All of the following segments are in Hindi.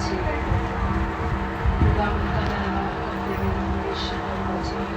साक्षी खुदा उनका धन्यवाद करते हुए परमेश्वर का वचन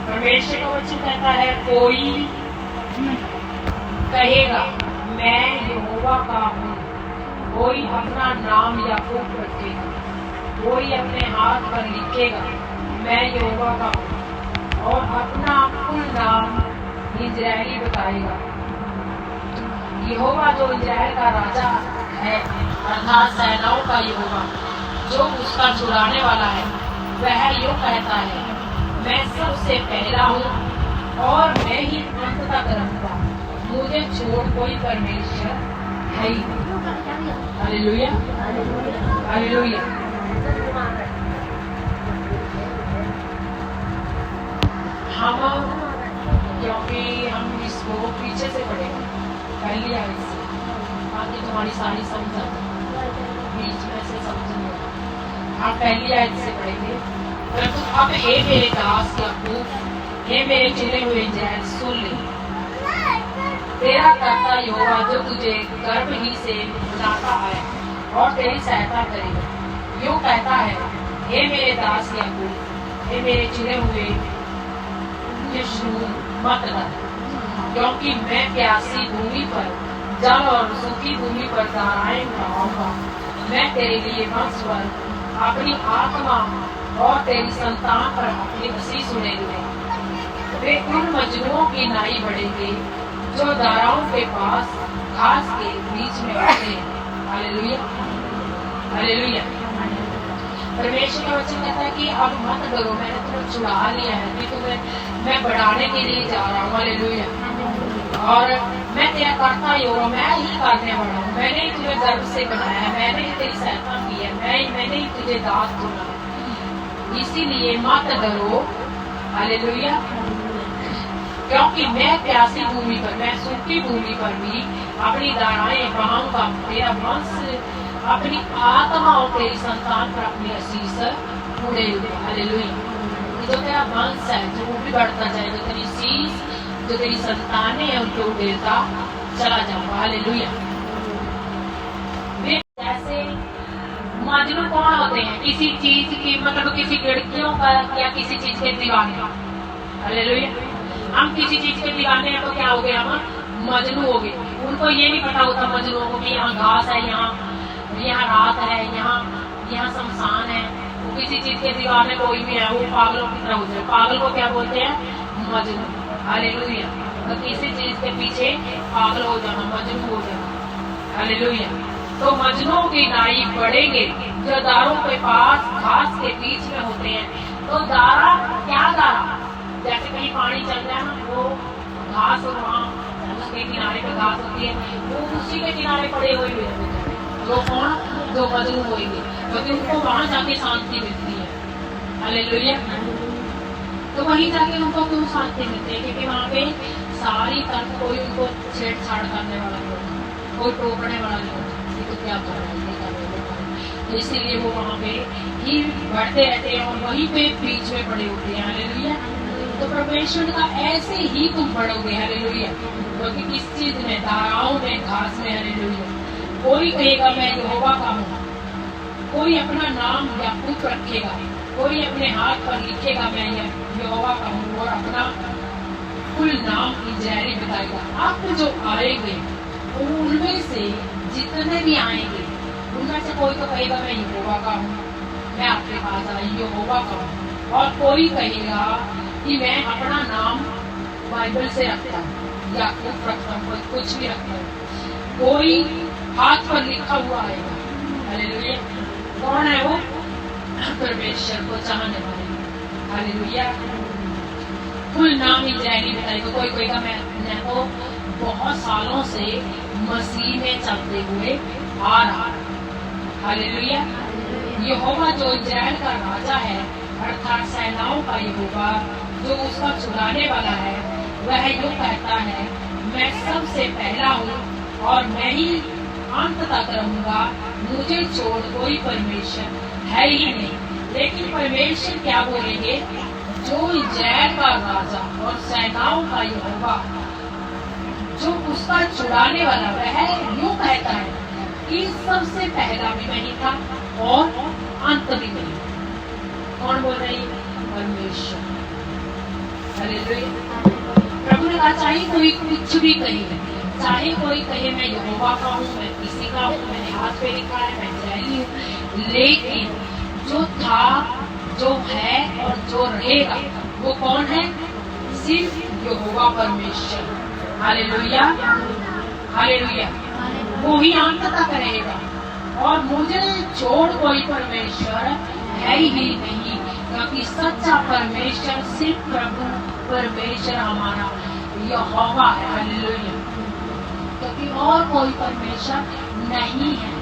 परमेश्वर का वचन कहता है, कोई कहेगा मैं यहोवा का हूँ, कोई अपना नाम याकूब रखेगा, कोई अपने हाथ पर लिखेगा मैं यहोवा का हूँ, और अपना कुल नाम इजरायली बताएगा। यहोवा जो इजराइल का राजा है, अर्थात सेनाओं का यहोवा, जो उसका छुड़ाने वाला है, वह यूँ कहता है, मैं सबसे पहला हूँ और मैं ही अंत तक रहूंगा, मुझे छोड़ कोई परमेश्वर है ही नहीं। Hallelujah, hallelujah. हम क्योंकि हम इसको पीछे से पढ़ेंगे, पहली आयत से, बाकी तुम्हारी सारी समझ बीच में से समझेंगे। हम पहली आयत से पढ़ेंगे। अब हे मेरे दास याकूब, हे मेरे चुने हुए इज़राइल, सुन ले, तेरा कर्ता यहोवा जो तुझे गर्भ ही से बनाता है और तेरी सहायता करेगा, यूँ कहता है, हे मेरे दास याकूब, हे मेरे चुने हुए यशूर, मत डर, क्योंकि मैं प्यासी भूमि पर जल और सूखी भूमि पर धाराएं बहाऊंगा। मैं तेरे लिए वंशवर अपनी आत्मा और तेरी संतान पर अपनी हंसी सुनेंगे। वे उन मजनुओं की नाई बढ़ेंगे जो धाराओं के पास घास के बीच में होते हैं। Hallelujah, hallelujah. परमेश्वर का वचन कहता है कि अब मत डरो, मैंने तुम्हें छुड़ा लिया है, कि तुम्हें मैं बढ़ाने के लिए जा रहा हूँ। हालेलुया। और मैं तेरा कर्ता यहोवा, मैं ही करने वाला हूँ, मैंने ही तुम्हें गर्भ से बनाया है, मैंने ही तेरी सहायता की है, मैंने ही तुझे दास चुना, इसीलिए मत डरो। हालेलुया। क्योंकि मैं प्यासी भूमि पर, मैं सूखी भूमि पर भी अपनी धाराएं बहाऊंगा, तेरा वंश अपनी आत्मा और तेरी संतान पर अपनी आशीष उड़ेगा। हालेलुया। जो तेरा वंश है, जो वो भी बढ़ता जाए, जो तेरी शीश, जो तेरी संतानें हैं, उनको उड़ेलता चला जाऊंगा। हालेलुया। जैसे मजनू कौन होते हैं? किसी चीज की, मतलब किसी लड़कियों का या किसी चीज के दीवाने। हालेलुया। हम किसी चीज के दीवाने हैं तो क्या हो गए? हम मजनू हो गए। उनको ये नहीं पता होता मजनुओं को कि यहाँ घास है, यहाँ रात है, यहाँ शमशान है। वो किसी चीज के दीवाने कोई भी है, वो पागलों की तरह होते हैं। पागल को क्या बोलते हैं? मजनू। हालेलुया। तो किसी चीज के पीछे पागल हो जाना, मजनू हो जाना। हालेलुया। तो मजनुओं की नाई बढ़ेंगे जो दारों के पास घास के बीच में होते हैं। तो दारा क्या? दारा जैसे कहीं पानी चल रहा है ना, वो घास और वहाँ उसके किनारे पे घास होती है, वो उसी के किनारे पड़े हुए होते हैं। जो कौन? जो मजनू होंगे, क्योंकि उनको वहां जाके शांति मिलती है। हालेलुया। तो वहीं जाके उनको क्यों शांति मिलती है? क्योंकि वहाँ पे सारी तरफ कोई उनको छेड़छाड़ करने वाला नहीं होता, कोई टोकने वाला नहीं होता, तो क्या कर रहा है, तो इसीलिए वो वहाँ पे ही बढ़ते रहते हैं और वहीं पे बीच में पड़े होते हैं। हालेलुया। तो परमेश्वर का ऐसे ही तुम बढ़ोगे। हालेलुया। क्योंकि किस चीज में? धाराओं में, घास में। हालेलुया। कोई कहेगा मैं यहोवा का हूँ, कोई अपना नाम याकूब रखेगा, कोई अपने हाथ पर लिखेगा मैं यहोवा का हूँ, और अपना कुल नाम इजरायली बताएगा। आप जो आएंगे उनमें से जितने भी आएंगे, उनमें से कोई तो कहेगा मैं यहोवा का हूँ, मैं आपके पास आई यहोवा का हूँ, और कोई कहेगा कि मैं अपना नाम बाइबल से रखता हूँ, याकूब रखता हूँ, कोई कुछ भी रखता हूँ, कोई हाथ पर लिखा हुआ आएगा। हालेलुया। कौन है वो? परमेश्वर को चाहने वाले। हालेलुया। कुल नाम इजरायली बताएगा। कोई कहेगा मैं तो बहुत सालों से मसीह में चलते हुए आ रहा। हालेलुया। यहोवा जो इज़राइल का राजा है, अर्थात सेनाओं का यहोवा जो उसका छुड़ाने वाला है, वह यूं कहता है, मैं सबसे पहला हूँ और मैं ही अंत तक रहूंगा, मुझे छोड़ कोई परमेश्वर है ही नहीं। लेकिन परमेश्वर क्या बोलेंगे? जो इज़राइल का राजा और सेनाओं का यहोवा जो उसका छुड़ाने वाला, वह यूं कहता है कि सबसे पहला भी मैं ही था और अंत भी नहीं। कौन बोल रही है? परमेश्वर। हालेलुया। प्रभु ने कहा चाहे कोई कुछ भी कहे, चाहे कोई कहे मैं यहोवा का हूँ, मैं किसी का हूँ, मैंने हाथ पे लिखा है, मैं इज़राइली हूँ, लेकिन जो था, जो है और जो रहेगा वो कौन है? सिर्फ यहोवा परमेश्वर। Hallelujah, hallelujah. वो ही अंत तक रहेगा और मुझे छोड़ कोई परमेश्वर है ही नहीं, क्योंकि सच्चा परमेश्वर सिर्फ प्रभु परमेश्वर हमारा यहोवा है। हालेलुया। क्योंकि और कोई परमेश्वर नहीं है।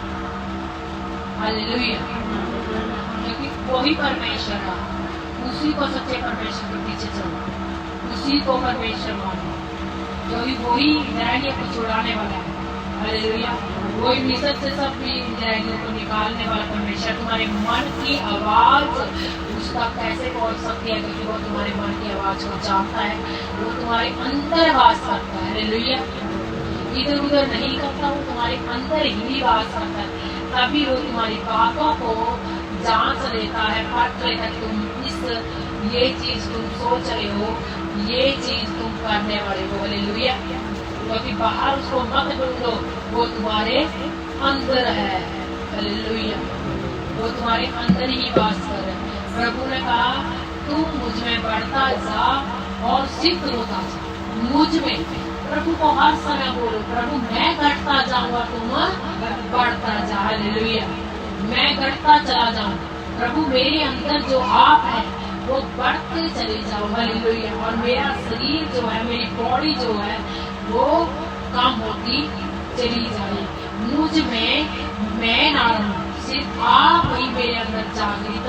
हालेलुया। क्योंकि वही परमेश्वर है, उसी को सच्चे परमेश्वर के पीछे चलो, उसी को परमेश्वर मानो, क्योंकि वही इज़राइलियों को छुड़ाने वाला है। हालेलुया। वही मिस्र से सब इज़राइलियों को निकालने वाला परमेश्वर। तुम्हारे मन की आवाज उसका कैसे पहुंच सकती है? क्योंकि वो तुम्हारे मन की आवाज को जानता है, वो तुम्हारे अंदर वास करता है। हालेलुया। इधर उधर नहीं करता, वो तुम्हारे अंदर ही वास करता है। तभी वो तुम्हारी बातों को जांच लेता है, परख लेता है। तुम ये चीज तुम सोच रहे हो, ये चीज तुम करने वाले हो। हालेलुया। क्योंकि बाहर उसको मत ढूंढो, वो तुम्हारे अंदर है। हालेलुया। वो तुम्हारे अंदर ही वास करे। प्रभु ने कहा तुम मुझ में बढ़ता जा और सिद्ध होता जा। मुझ में प्रभु को हर समय बोलो, प्रभु मैं घटता जाऊंगा, तुम बढ़ता जा। हालेलुया। मैं घटता चला जाऊं, प्रभु मेरे अंदर जो आप है वो बढ़ते चले जाओ। हालेलुया। और मेरा शरीर जो है, मेरी बॉडी जो है वो कम होती चली जाए। मुझ में मैं ना रहूं, सिर्फ आप ही मेरे अंदर जागृत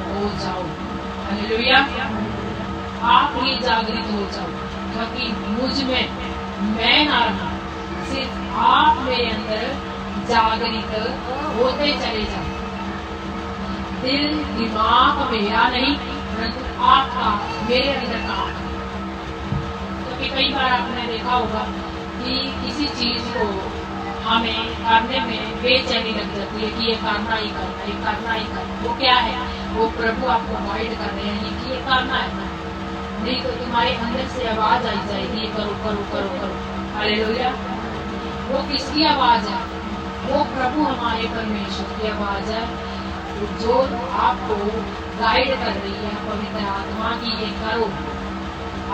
हो जाओ। हालेलुया। आप ही जागृत हो जाओ, क्योंकि मुझ में मैं ना रहूं, सिर्फ आप मेरे अंदर जागृत होते चले जाओ। दिल दिमाग मेरा नहीं, परंतु आपका मेरे अंदर काम। क्योंकि कई बार आपने देखा होगा कि किसी चीज को हमें करने में बेचैनी लग जाती है कि ये करना ही करना, ये करना ही करना। वो क्या है? वो प्रभु आपको गाइड कर रहे हैं कि ये करना है, नहीं तो तुम्हारे अंदर से आवाज आई जाएगी ये करो करो करो करो। हालेलुया। वो किसकी आवाज है? वो प्रभु हमारे परमेश्वर की आवाज है, जो आपको गाइड कर रही है पवित्र आत्मा की ये करो।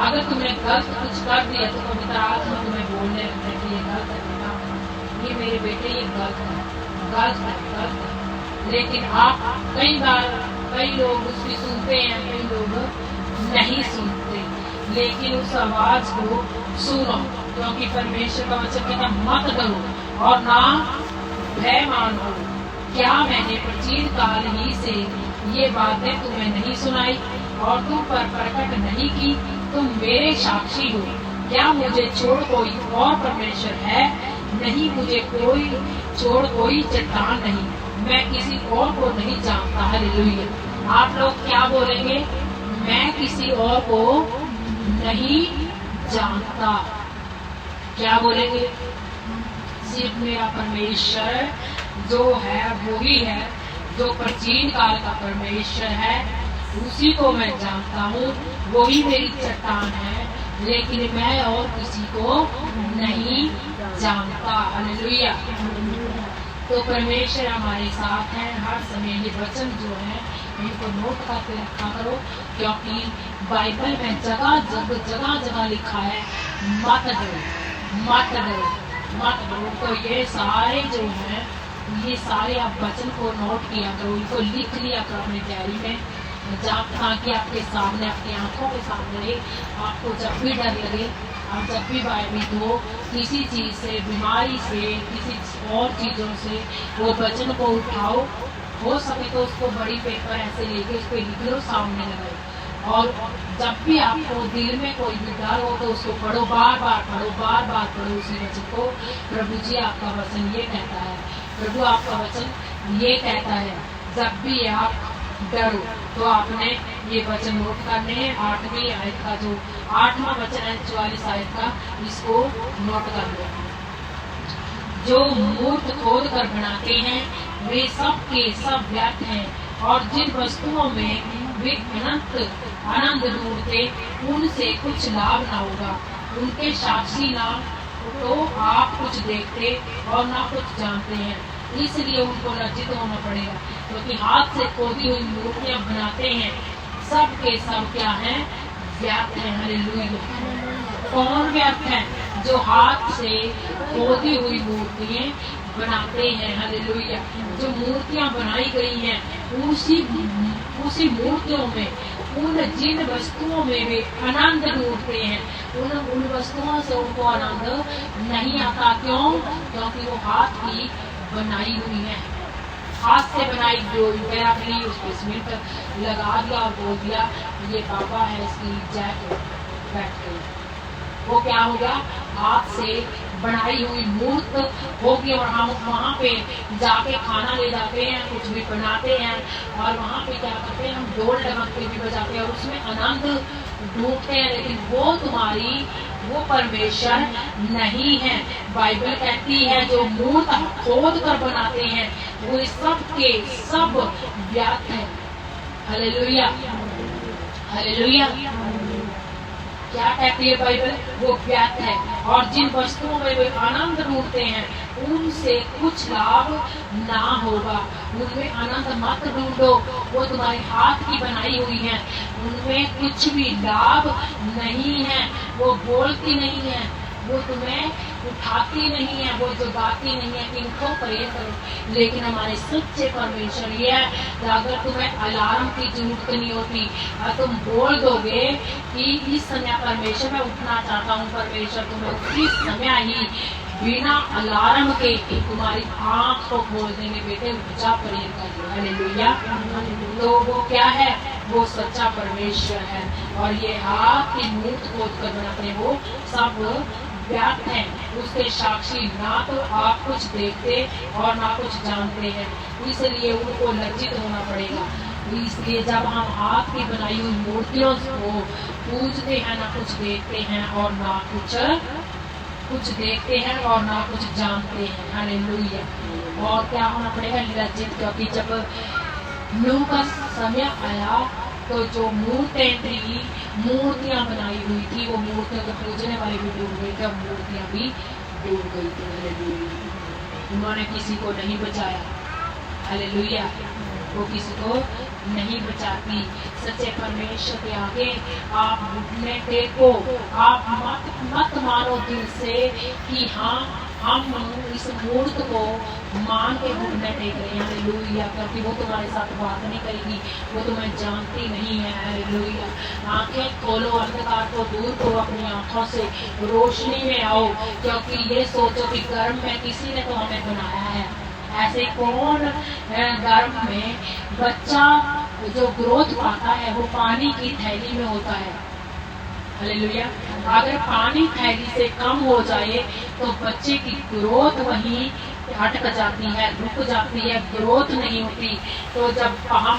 अगर तुमने गलत कुछ कर दिया तो पवित्र आत्मा तुम्हें बोलने लगता है कि ये गलत है, ये मेरे बेटे ये गलत है, गलत है, गलत है। लेकिन आप कई बार कई लोग उसकी सुनते हैं, कई लोग नहीं सुनते, लेकिन उस आवाज को सुनो, क्योंकि परमेश्वर का वचन कहता मत डरो और ना भय मानो। क्या मैंने प्राचीन काल ही से ये बातें तुम्हें नहीं सुनाई और तुम पर प्रकट नहीं की? तुम मेरे साक्षी हो। क्या मुझे छोड़ कोई और परमेश्वर है? नहीं, मुझे कोई छोड़ कोई चट्टान नहीं, मैं किसी और को नहीं जानता। हालेलुया। आप लोग क्या बोलेंगे? मैं किसी और को नहीं जानता। क्या बोलेंगे? सिर्फ मेरा परमेश्वर जो है वो ही है, जो प्राचीन काल का परमेश्वर है, उसी को मैं जानता हूँ, वही मेरी चट्टान है, लेकिन मैं और किसी को नहीं जानता। हालेलुया। तो परमेश्वर हमारे साथ है हर समय। ये वचन जो है इनको नोट करके रखा करो, क्योंकि बाइबल में जगह जगह जगह लिखा है मत डरो, मत डरो, मत डरो। तो ये सारे जो है, ये सारे आप वचन को नोट किया करो, इनको लिख लिया करो अपनी डायरी में, ताकि आपके सामने, आपकी आंखों के सामने, आपको जब भी डर लगे, आप जब भी भयभीत हो किसी चीज से, बीमारी से, किसी और चीजों से, वो वचन को उठाओ हो सके तो उसको बड़ी पेपर ऐसे लेके उस पर लिख लो, सामने लगाओ, और जब भी आपको दिल में कोई भी डर हो तो उसको पढ़ो, बार बार पढ़ो, बार बार पढ़ो उसी वचन को। प्रभु जी आपका वचन ये कहता है, प्रभु आपका वचन ये कहता है, जब भी आप डरो तो आपने ये वचन नोट करने हैं। 8वीं आयत का जो 8वां वचन है 44 आयत का, इसको नोट कर लो। जो मूर्त खोद कर बनाते हैं वे सब के सब व्यर्थ हैं, और जिन वस्तुओं में वे अनंत आनंद ढूंढते उनसे कुछ लाभ ना होगा। उनके साक्षी ना तो आप कुछ देखते और ना कुछ जानते हैं, इसलिए उनको लज्जित होना पड़ेगा, क्योंकि हाथ से खोदी हुई मूर्तियां बनाते हैं, सब के सब क्या हैं? व्यर्थ हैं। हालेलुया। कौन व्यर्थ है? जो हाथ से खोदी हुई मूर्तियां बनाते हैं। हालेलुया। जो मूर्तियां बनाई गई हैं उसी मूर्तियों में, उन जिन वस्तुओं में वे आनंद ढूंढते हैं, उन वस्तुओं से उनको आनंद नहीं आता। क्यों? क्योंकि वो हाथ की बनाई हुई है, हाथ से बनाई हुई। उस पर सीमेंट लगा दिया और बोल दिया ये पापा है, इसकी जैक बैठ गई। वो क्या होगा? हाथ से बनाई हुई मूर्त होगी, और हम वहाँ पे जाके खाना ले जाते हैं, कुछ भी बनाते हैं, और वहाँ पे क्या करते हैं? हम ढोल डमकते भी बजाते हैं और उसमें आनंद ढूंढते हैं, लेकिन वो परमेश्वर नहीं है। बाइबल कहती है जो मूर्त खोद कर बनाते हैं वो सब के सब व्यर्थ है। Hallelujah, hallelujah. क्या कहती है बाइबल? वो व्यर्थ है, और जिन वस्तुओं में वे आनंद ढूंढते हैं उनसे कुछ लाभ ना होगा। उनमें आनंद मत ढूंढो, वो तुम्हारे हाथ की बनाई हुई है, उनमें कुछ भी लाभ नहीं है। वो बोलती नहीं है, वो तुम्हें उठाती नहीं है, वो जगाती नहीं है। इनको प्रेयर करो। लेकिन हमारे सच्चे परमेश्वर ये है कि अगर तुम्हें अलार्म की जरूरत नहीं होती, तुम बोल दोगे कि इस समय परमेश्वर मैं उठना चाहता हूँ, परमेश्वर तुम्हें इस समय ही बिना अलार्म के तुम्हारी आंख को खोल देंगे। बेटे उठा, प्रेयर कर दो। हालेलुया। तो वो क्या है? वो सच्चा परमेश्वर है, और ये हाथ की मूर्त खोद कर बनाते हैं वो सब व्यर्थ हैं। उसके साक्षी ना तो आप कुछ देखते और ना कुछ जानते हैं, इसलिए उनको लज्जित होना पड़ेगा। इसलिए जब हम हाथ की बनाई हुई मूर्तियों को पूजते हैं, ना कुछ देखते हैं और ना कुछ देखते हैं और ना कुछ जानते हैं। हालेलुया। और क्या होना पड़ेगा? लज्जित। क्योंकि जब नूह का समय आया तो जो मूर्तियां बनाई हुई थी, वो मूर्तियों को पूजने वाले भी डूब गए थे, मूर्तियां भी डूब गई थी। हालेलुया। उन्होंने किसी को नहीं बचाया। हालेलुया। वो किसी को नहीं बचाती। सच्चे परमेश्वर के आगे आप घुटने टेको। आप मत मानो दिल से कि हाँ हम इस मूर्त को मान के घुटने टेक रहे हैं। हालेलुया। क्योंकि वो तुम्हारे साथ बात नहीं करेगी, वो तुम्हें जानती नहीं है। हालेलुया। आंखें खोलो, अंधकार को दूर करो अपनी आंखों से, रोशनी में आओ। क्योंकि ये सोचो कि गर्म में किसी ने तो हमें बनाया है। ऐसे कौन गर्भ में बच्चा जो ग्रोथ पाता है वो पानी की थैली में होता है। हालेलुया। अगर पानी थैली से कम हो जाए तो बच्चे की ग्रोथ वहीं अटक जाती है, रुक जाती है, ग्रोथ नहीं होती। तो जब हम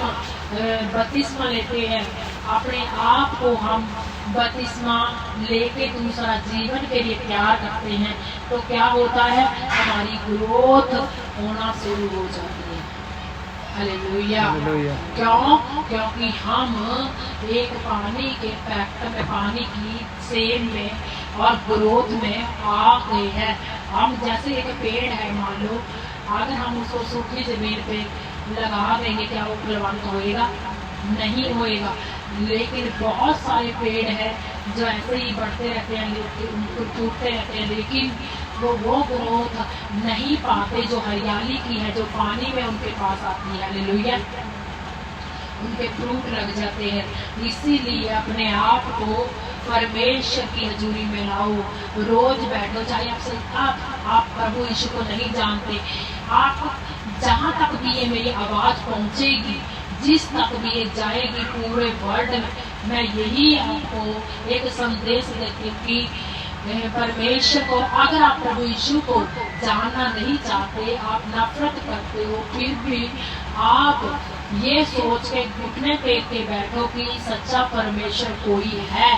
बपतिस्मा लेते हैं, अपने आप को हम बपतिस्मा लेके दूसरा जीवन के लिए तैयार करते हैं, तो क्या होता है? हमारी ग्रोथ होना शुरू हो जाती है। हालेलुया। क्यों? क्योंकि हम एक पानी के फैक्टर में, पानी की सेम में और ग्रोथ में आ गए हैं। हम जैसे एक पेड़ है, मान लो अगर हम उसको सूखी जमीन पे लगा देंगे, क्या वो फलवंत होएगा? नहीं होएगा। लेकिन बहुत सारे पेड़ हैं जो ऐसे ही बढ़ते रहते हैं, उनको टूटते रहते हैं, लेकिन वो ग्रोथ नहीं पाते जो हरियाली की है, जो पानी में उनके पास आती है। हालेलुया। उनके फ्रूट लग जाते हैं। इसीलिए अपने आप को परमेश्वर की हजूरी में लाओ, रोज बैठो। चाहे आप प्रभु यीशु को नहीं जानते, आप जहां तक भी ये मेरी आवाज पहुंचेगी, जिस तक भी ये जाएगी पूरे वर्ल्ड में, मैं यही आपको एक संदेश देती हूँ कि परमेश्वर को, अगर आप प्रभु यीशु को जानना नहीं चाहते, आप नफरत करते हो, फिर भी आप ये सोच के घुटने टेक के बैठो कि सच्चा परमेश्वर कोई है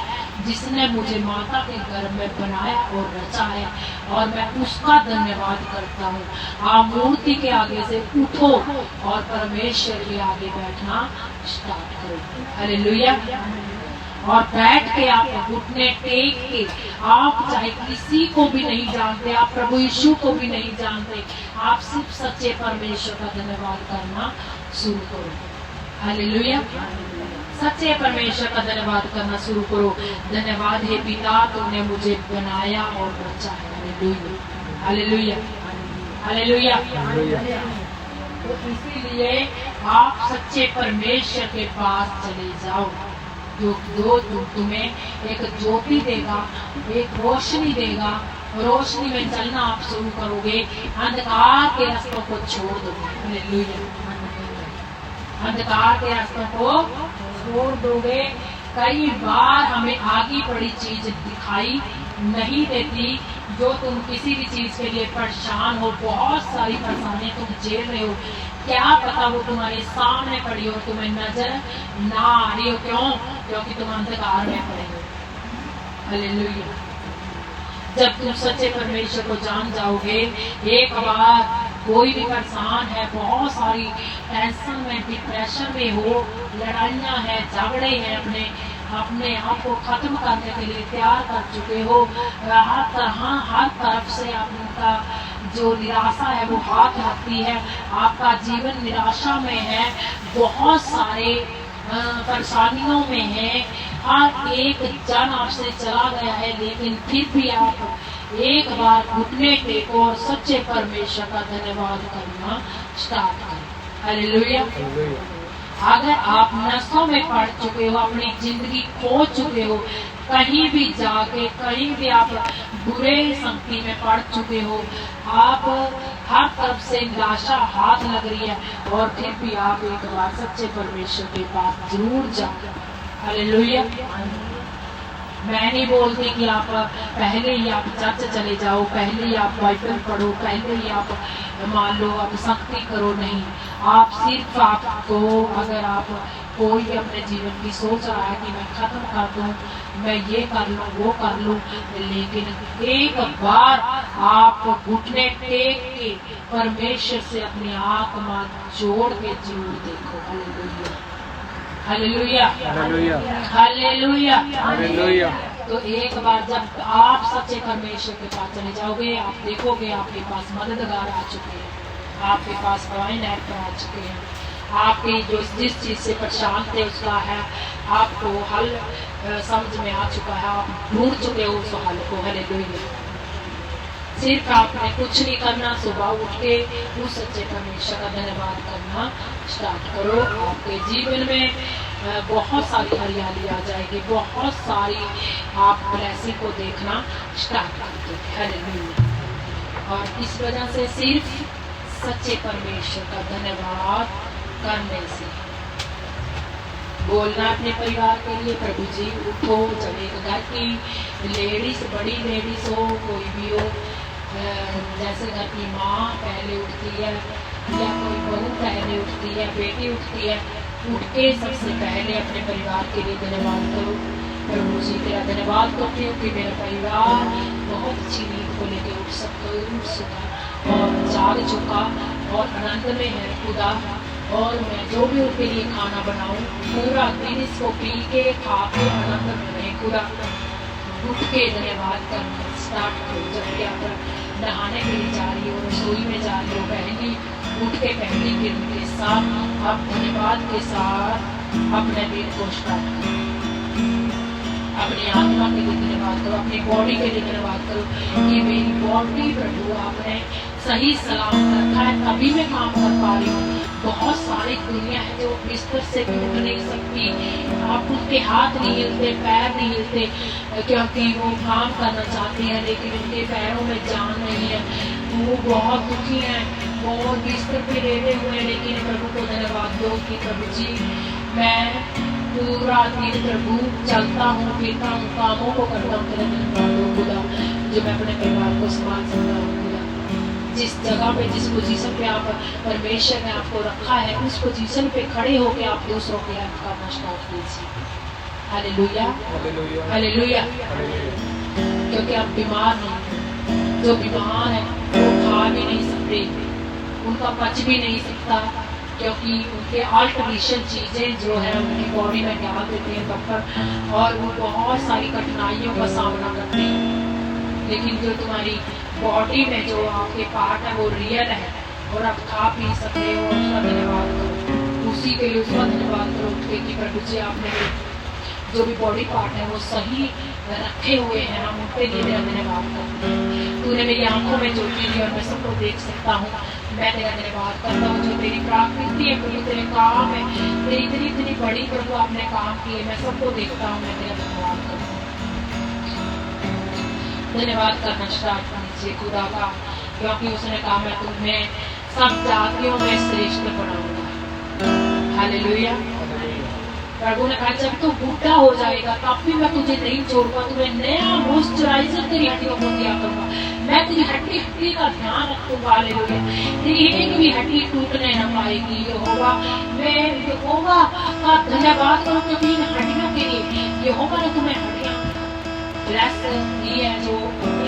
जिसने मुझे माता के गर्भ में बनाया और रचा है, और मैं उसका धन्यवाद करता हूँ। आप मूर्ति के आगे से उठो और परमेश्वर के आगे बैठना स्टार्ट करो। हालेलुया। और बैठ के आप घुटने टेक के, आप चाहे किसी को भी नहीं जानते, आप प्रभु यीशु को भी नहीं जानते, आप सिर्फ सच्चे परमेश्वर का धन्यवाद करना शुरू करो। हालेलुया। सच्चे परमेश्वर का धन्यवाद करना शुरू करो। धन्यवाद हे पिता, तूने मुझे बनाया और रचा है। Hallelujah, hallelujah, hallelujah. तो इसीलिए आप सच्चे परमेश्वर के पास चले जाओ, जो तुम्हें एक ज्योति देगा, एक रोशनी देगा। रोशनी में चलना आप शुरू करोगे, अंधकार के रास्तों को छोड़ दोगे। हालेलुया। अंधकार के रास्तों को छोड़ दोगे। कई बार हमें आगे बड़ी चीज दिखाई नहीं देती, जो तुम किसी भी चीज के लिए परेशान हो, बहुत सारी परेशानी तुम झेल रहे हो, क्या पता वो तुम्हारे सामने पड़ी हो, तुम्हें नजर ना आ रही हो। क्यों? क्योंकि तुम अंधकार में पड़े हो। हालेलुया। जब तुम सच्चे परमेश्वर को जान जाओगे, एक बार कोई भी परेशान है, बहुत सारी टेंशन में, डिप्रेशन में हो, लड़ाइयाँ हैं, झगड़े हैं, अपने आप को खत्म करने के लिए तैयार कर चुके हो, हर तरफ से आपका जो निराशा है वो हाथ लगती है, आपका जीवन निराशा में है, बहुत सारे परेशानियों में है, हर एक जन आपसे चला गया है, लेकिन फिर भी आप एक बार घुटने टेको और सच्चे परमेश्वर का धन्यवाद करना स्टार्ट करें। हालेलुया। अगर आप नशों में पड़ चुके हो, अपनी जिंदगी खो चुके हो, कहीं भी जाके कहीं भी आप बुरे संगति में पड़ चुके हो, आप हर तरफ से निराशा हाथ लग रही है, और फिर भी आप एक बार सच्चे परमेश्वर के पास जरूर जाओ। हालेलुया। मैं नहीं बोलती कि आप पहले ही आप चर्च चले जाओ, पहले ही आप बाइबल पढ़ो, पहले ही आप मान लो आप सख्ती करो, नहीं। आप सिर्फ आपको, अगर आप कोई अपने जीवन की सोच रहा है कि मैं खत्म कर दूं, मैं ये कर लूं, वो कर लूं, लेकिन एक बार आप घुटने टेक के परमेश्वर से अपनी आत्मा जोड़ के जरूर देखो। Hallelujah, hallelujah, hallelujah, hallelujah. तो एक बार जब आप सच्चे परमेश्वर के पास चले जाओगे, आप देखोगे आपके पास मददगार आ चुके हैं, आपके पास डिवाइन हेल्पर आ चुके हैं, आपके जो जिस चीज से परेशान थे उसका है आपको हल समझ में आ चुका है, आप ढूंढ चुके हो उस हल को। हालेलुया। सिर्फ आपने कुछ नहीं करना, सुबह उठ के उस सच्चे परमेश्वर का धन्यवाद करना स्टार्ट करो। आपके जीवन में बहुत सारी हरियाली आ जाएगी, बहुत सारी आप ब्लेसिंग को देखना स्टार्ट कर दोगे। हालेलुया। और इस वजह से सिर्फ सच्चे परमेश्वर का धन्यवाद करने से बोलना अपने परिवार के लिए, प्रभु जी उठो। जब एक घर की लेडीज, बड़ी लेडीज हो, कोई भी हो, जैसे घर की माँ पहले उठती है या कोई बहू पहले उठती है, बेटी उठती है, उठ के सबसे पहले अपने परिवार के लिए धन्यवाद करो। प्रभु जी तेरा धन्यवाद करती हूँ कि मेरा परिवार बहुत अच्छी नींद को लेकर उठ सका और जाग चुका और आनंद में है खुदा, और मैं जो भी उनके लिए खाना बनाऊं पूरा दिन इसको पी के खा के आनंद में रहे खुदा। उठ के धन्यवाद करना स्टार्ट करो। जब आप नहाने के लिए जा रही हो, रसोई में जा रही हो, पहली उठ के पहली किरण के साथ आप धन्यवाद के साथ अपने दिन को स्टार्ट करो। अपनी आत्मा के लिए धन्यवाद करो, अपनी बॉडी के लिए धन्यवाद करो कि मेरी बॉडी प्रभु आपने सही सलामत रखा है, तभी मैं काम कर पा रही हूँ। बहुत सारी दुनिया है जो बिस्तर से भी उठ नहीं सकती, आप उनके हाथ नहीं हिलते, पैर नहीं हिलते, क्योंकि वो काम करना चाहते हैं लेकिन उनके पैरों में जान नहीं है, वो बहुत दुखी हैं, और बिस्तर पे लेटे हुए, लेकिन प्रभु को धन्यवाद दो कि प्रभु जी मैं पूरा दिन प्रभु चलता हूँ, फिरता हूँ, कामों को करता हूँ, तेरा धन्यवाद दो खुदा जो मैं अपने परिवार को संभाल सकता हूँ खुदा। जिस जगह पे, जिस पोजीशन पे आप परमेश्वर ने आपको रखा है, उस पोजीशन पे खड़े होके आप दूसरों की हेल्प करना स्टार्ट कीजिए। Hallelujah, hallelujah. क्योंकि आप बीमार नहीं, जो बीमार है वो खा भी नहीं सकते, उनका पच भी नहीं सकता, क्योंकि उनके आर्टिफिशियल चीजें जो है उनकी बॉडी में डाल देते हैं डॉक्टर, और वो बहुत सारी कठिनाइयों का सामना करते हैं। लेकिन जो तुम्हारी बॉडी में जो आपके पार्ट है वो रियल है और आप खा पी सकते हो, उसका धन्यवाद करो, उसी के लिए उसका धन्यवाद करो कि प्रभु जी आपने जो भी बॉडी पार्ट है वो सही रखे हुए हैं, हम उनके लिए मेरा धन्यवाद करते हैं। तूने मेरी आंखों में ज्योति दी और मैं सबको देख सकता हूँ, मैं तेरा धन्यवाद करता हूँ। जो तेरी प्राकृति है प्रभु, तेरे काम है, तेरी इतनी इतनी बड़ी प्रभु आपने काम किए, मैं सबको देखता हूँ, मैं तेरा धन्यवाद करता हूँ। धन्यवाद करना स्टार्ट कीजिए खुदा का, क्योंकि उसने कहा मैं तुम्हें सब जातियों में श्रेष्ठ बनाऊंगा। हालेलुया। प्रभु ने कहा जब तू बूढ़ा हो जाएगा तब भी मैं तुझे नहीं छोड़ूंगा, तुम्हें नया मॉइस्चराइजर तेरी हड्डियों को दिया करूंगा, मैं तेरी हड्डी हड्डी का ध्यान रखूंगा। हालेलुया। तेरी एक भी हड्डी टूटने न पाएगी। यहोवा, मैं यहोवा का धन्यवाद करूं क्योंकि इन हड्डियों के लिए यहोवा ने तुम्हें हड्डियां ब्लेस दी है, जो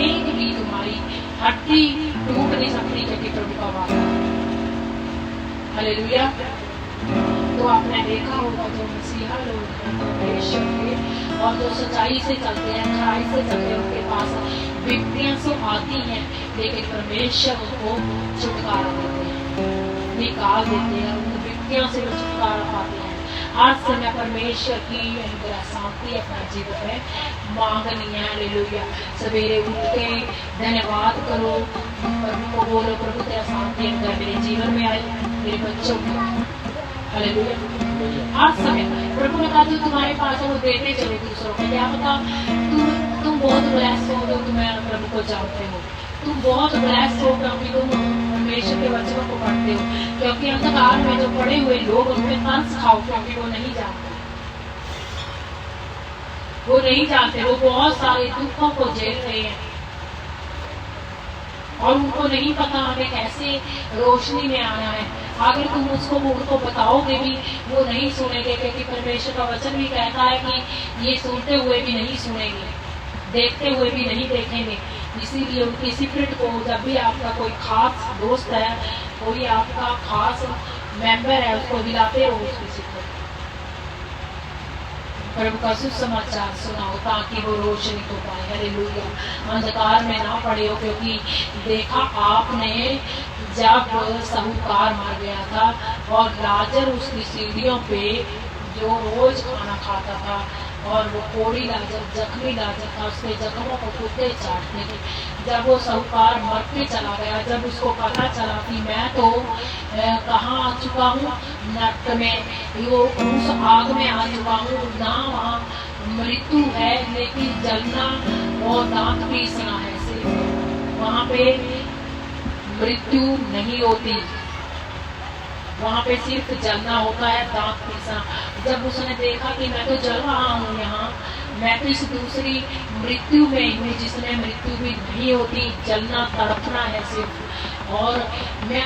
एक भी तुम्हारी हड्डी टूट नहीं सकती, क्योंकि प्रभु का वादा। हालेलुया। तो आपने देखा होगा जो मसीहा लोग हैं परमेश्वर के और जो सच्चाई से चलते हैं, खराई से चलते हैं, उनके पास विपत्तियां तो आती हैं, लेकिन परमेश्वर उनको छुटकारा देते हैं, निकाल देते हैं, उन विपत्तियों से वो छुटकारा पाते हैं। आज से मैं परमेश्वर की अनुग्रह शांति अपना जीवन में मांगनी है। हालेलुया। सवेरे उठ के धन्यवाद करो, प्रभु को बोलो प्रभु तेरा शांति अनुग्रह मेरे जीवन में आए, मेरे बच्चों को। हालेलुया। हर समय प्रभु ने कहा जो तुम्हारे पास है वो देते चलो दूसरों को। क्या पता तुम बहुत ब्लेस्ड हो जो तुम्हें प्रभु को जानते हो, तुम बहुत ब्लेस्ड हो क्योंकि तुम परमेश्वर के वचनों को पढ़ते हो, क्योंकि अंधकार में जो पड़े हुए लोग उनके तरस खाओ, क्योंकि वो नहीं जानते, वो नहीं जानते, वो बहुत सारे दुखों को झेल रहे हैं और उनको नहीं पता हमें कैसे रोशनी में आना है। अगर तुम उनको बताओगे भी वो नहीं सुनेंगे, क्योंकि परमेश्वर का वचन भी कहता है कि ये सुनते हुए भी नहीं सुनेंगे, देखते हुए भी नहीं देखेंगे। इसीलिए उनकी सीक्रेट को, जब भी आपका कोई खास दोस्त है, कोई आपका खास मेंबर है, उसको हिलाते रहो उसकी सीक्रेट। प्रभु का सुसमाचार सुनाओ ताकि वो रोशनी को पाए। हालेलुया। अंधकार में ना पड़े हो, क्योंकि देखा आपने जब साहूकार मर गया था और लाजर उसकी सीढ़ियों पे जो रोज खाना खाता था, और वो कोड़ी लाजर, जख्मी लाजर था, उसके जख्मों को कुत्ते चाटते थे। जब वो साहूकार मर के चला गया, जब उसको पता चला कि मैं तो कहाँ आ चुका हूँ, नरक में, वो उस आग में आ चुका हूँ, ना वहाँ मृत्यु है लेकिन जलना और दांत पीसना है, सिर्फ वहाँ पे मृत्यु नहीं होती, वहाँ पे सिर्फ जलना होता है, दांत पीसना। जब उसने देखा कि मैं तो जल रहा हूँ यहाँ, मैं तो इस दूसरी मृत्यु में हूँ जिसमें मृत्यु भी नहीं होती, जलना तड़पना है सिर्फ। और मैं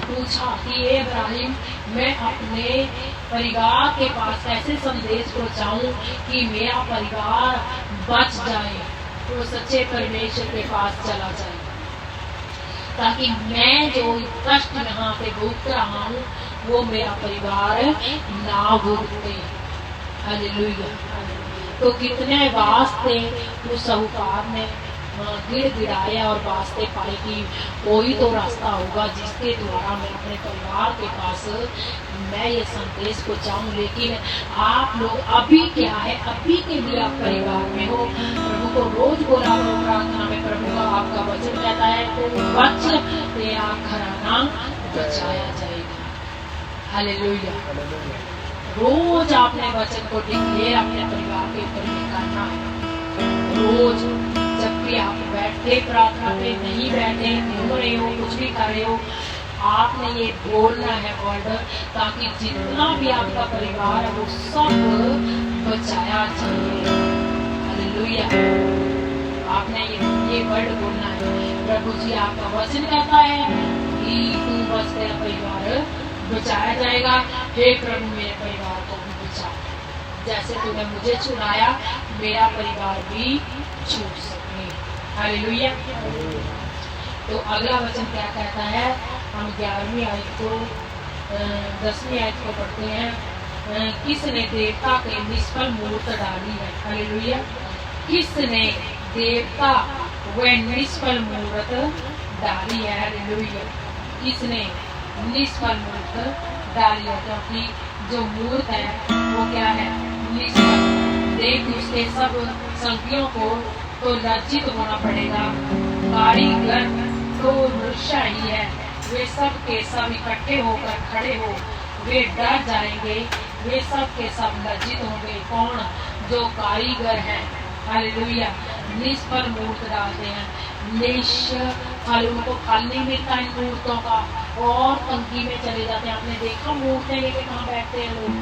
पूछा कि ये इब्राहिम, मैं अपने परिवार के पास कैसे संदेश पहुँचाऊँ कि मेरा परिवार बच जाए, तो सच्चे परमेश्वर के पास चला जाए, ताकि मैं जो कष्ट यहाँ पे भुगत रहा हूँ वो मेरा परिवार ना भुगते। हालेलुया। तो कितने वास्ते उस साहूकार ने गिड़गिड़ाया और वास्ते पाए कि कोई तो रास्ता होगा जिसके द्वारा मैं अपने परिवार के पास मैं ये संदेश पहुँचाऊँ। लेकिन आप लोग अभी क्या है, अभी के भी आप परिवार में हो, प्रभु को रोज बोला करो प्रार्थना में। प्रभु का आपका वचन कहता है तो बच तेरा घराना बचाया जाएगा। हालेलुया। रोज आपने वचन को डिक्लेयर अपने परिवार के ऊपर में करना है। रोज जब भी आप बैठे प्रार्थना में, नहीं बैठे, घूम रहे हो, कुछ भी कर रहे हो, आपने ये बोलना है वर्ड, ताकि जितना भी आपका परिवार है वो सब बचाया जाए। हालेलुया। आपने ये वर्ड बोलना है। प्रभु जी आपका वचन कहता है कि तू बस तेरा परिवार बचाया जाएगा। हे प्रभु मेरे परिवार को भी बचा, जैसे तूने मुझे चुनाया मेरा परिवार भी छूट सके। हालेलुया। तो अगला वचन क्या कहता है, हम 11वीं आयत को 10वीं आयत को पढ़ते हैं। किसने देवता के निष्फल मूर्त डाली है। हालेलुया। किसने देवता व निष्फल मूर्त डाली है। हालेलुया। किसने निष्फल मूर्त डाली है, क्योंकि जो मूर्त है वो क्या है, निष्फल। देख उसके सब संज्ञों को तो लज्जित होना पड़ेगा। कारीगर तो मनुष्य ही है, वे सब के सब इकट्ठे होकर खड़े हो, वे डर जाएंगे, वे सब के सब लज्जित होंगे। कौन? जो कारीगर हैं। हालेलुया। निष्फल मूर्त डालते हैं, निष्फल, उनको फल नहीं मिलता इन मूर्तों का, और तंगी में चले जाते हैं। आपने देखा मूर्तें लेके कहाँ बैठते हैं लोग,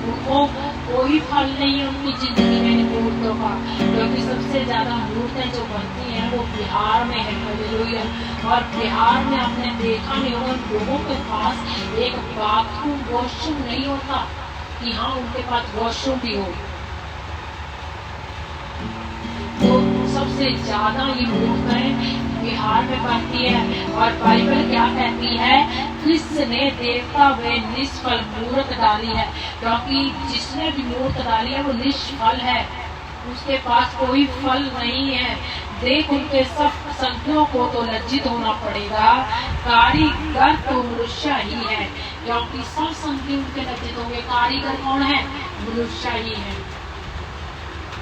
उनको कोई फल नहीं है उनकी जिंदगी में इन मूर्तों का, क्योंकि सबसे ज्यादा मूर्तें जो बनती हैं वो बिहार में है। हालेलुया। और बिहार में आपने देखा नहीं होगा, लोगों के पास एक बाथरूम वॉशरूम नहीं होता कि हाँ उनके पास वॉशरूम भी हो। तो सबसे ज्यादा ये मूर्तें बिहार में बनती है। और बाइबल क्या कहती है, किसने देवता व निष्फल मूर्त डाली है, क्योंकि जिसने भी मूर्त डाली है वो निष्फल है, उसके पास कोई फल नहीं है। देख उनके सब संज्ञों को तो लज्जित होना पड़ेगा। कारीगर तो मनुष्य ही है, क्योंकि सब संज्ञ उनके लज्जित होंगे। कारीगर कौन है? मनुष्य ही है,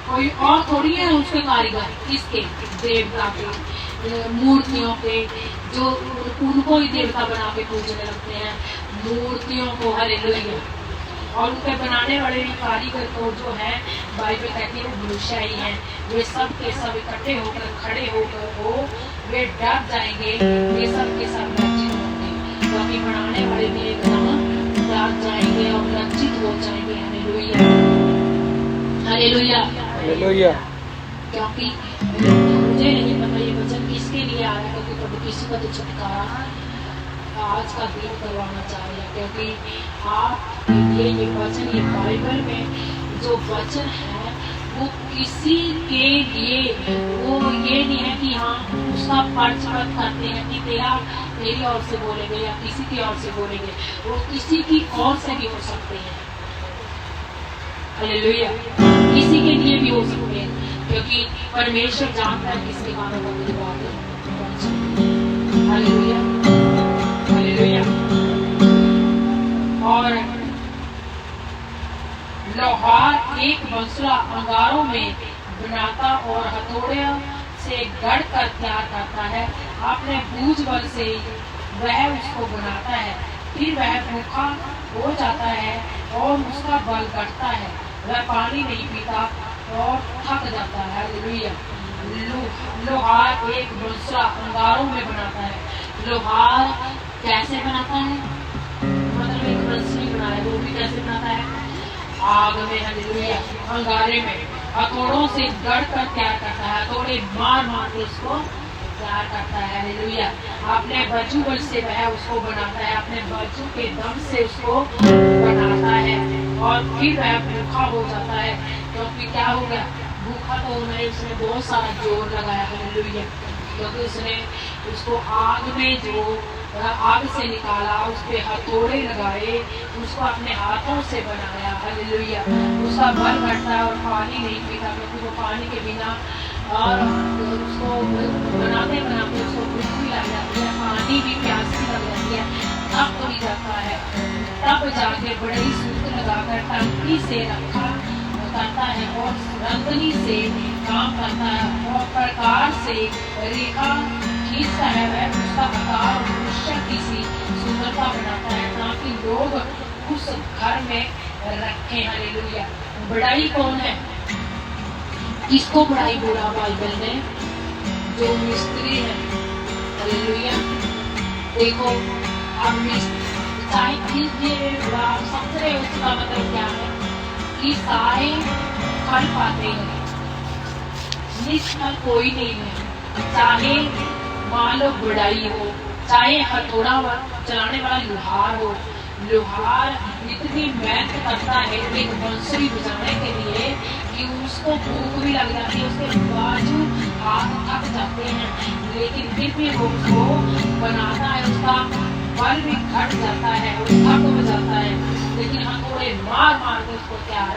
कोई और थोड़ी है उसके कारीगर। किसके? देवता के, मूर्तियों के, जो उनको ही देवता बना के पूजने लगते हैं, मूर्तियों को। हालेलुया। और उनके बनाने वाले कारीगर को जो है, बाइबल कहती है वो मनुष्य ही है। वे सब के सब इकट्ठे होकर खड़े होकर वो वे डर जाएंगे, वे सब के सब लज्जित होंगे, क्योंकि बनाने वाले भी एकदम डर जाएंगे और लज्जित हो जाएंगे। हालेलुया। हालेलुया। हालेलुया। क्योंकि मुझे नहीं पता ये वचन किसके लिए आया, क्योंकि प्रभु किसी का तो छुटकारा आज का दिन करवाना चाह रहे हैं, क्योंकि आपके लिए ये वचन, ये बाइबल में जो वचन है वो किसी के लिए, वो ये नहीं है कि हाँ उसका पक्षपात करते हैं कि तेरी ओर से बोलेंगे या किसी की ओर से बोलेंगे, वो किसी की ओर से भी हो सकते हैं। हालेलुया। किसी के लिए भी हो सकते हैं, क्योंकि परमेश्वर जानता है किसके कानों का मेरी बात है। हालेलुया। हालेलुया। और लोहार एक बंसुरा अंगारों में बनाता और हथौड़े से गढ़ कर तैयार करता है, अपने बूझ बल से वह उसको बनाता है, फिर वह भूखा हो जाता है और उसका बल घटता है, वह पानी नहीं पीता और थक जाता है। हालेलुया। लोहार एक बंसुरा अंगारों में बनाता है। लोहार कैसे बनाता है? मतलब एक बंसुरी बनाया, वो भी कैसे बनाता है? आग में। हालेलुया। अंगारे में हथौड़ों से गढ़ कर तैयार करता है, हथौड़े मार मार के उसको तैयार करता है। हालेलुया। अपने बजू बल से वह उसको बनाता है, अपने बजू के दम से उसको बनाता है, और फिर वह भूखा हो जाता है, क्योंकि क्या हो गया? भूखा तो होना है, उसने बहुत सारा जोर लगाया। हालेलुया। क्योंकि उसने उसको आग में जो आग से निकाला, उस पे हथौड़े लगाए, उसको अपने हाथों से बनाया। हालेलुया। उसका बल घटता है और पानी नहीं पीता, क्योंकि वो पानी के बिना, और उसको बनाते बनाते उसको भूख भी लग जाती है, पानी भी प्यासी लग जाती है, तब तो ही जाता है, तब जाके बड़ी सूत्र लगाकर टंकी से रखा करता है और रंगनी से काम करता है और प्रकार से रेखा खींचता है, वह उसका आकार मनुष्य की सी सुंदरता बनाता है, ताकि लोग उस घर में रखें। हालेलुया। बड़ाई कौन है? किसको बड़ाई बोला बाइबल ने? जो मिस्त्री है। हालेलुया। देखो अब चाहे समझ रहे हो उसका मतलब क्या है कि सारे फल पाते हैं, निष्फल कोई नहीं है। चाहे मान लो बुराई हो, चाहे हथौड़ा चलाने वाला लोहार हो, लोहार इतनी मेहनत करता है एक बांसुरी बजाने के लिए कि उसको भूख भी लग जाती है, उसके बाजू हाथ थक जाते हैं, लेकिन फिर भी वो उसको बनाता है, उसका बल भी घट जाता है, वो थक हो जाता है, लेकिन हथौड़े मार मार के उसको तैयार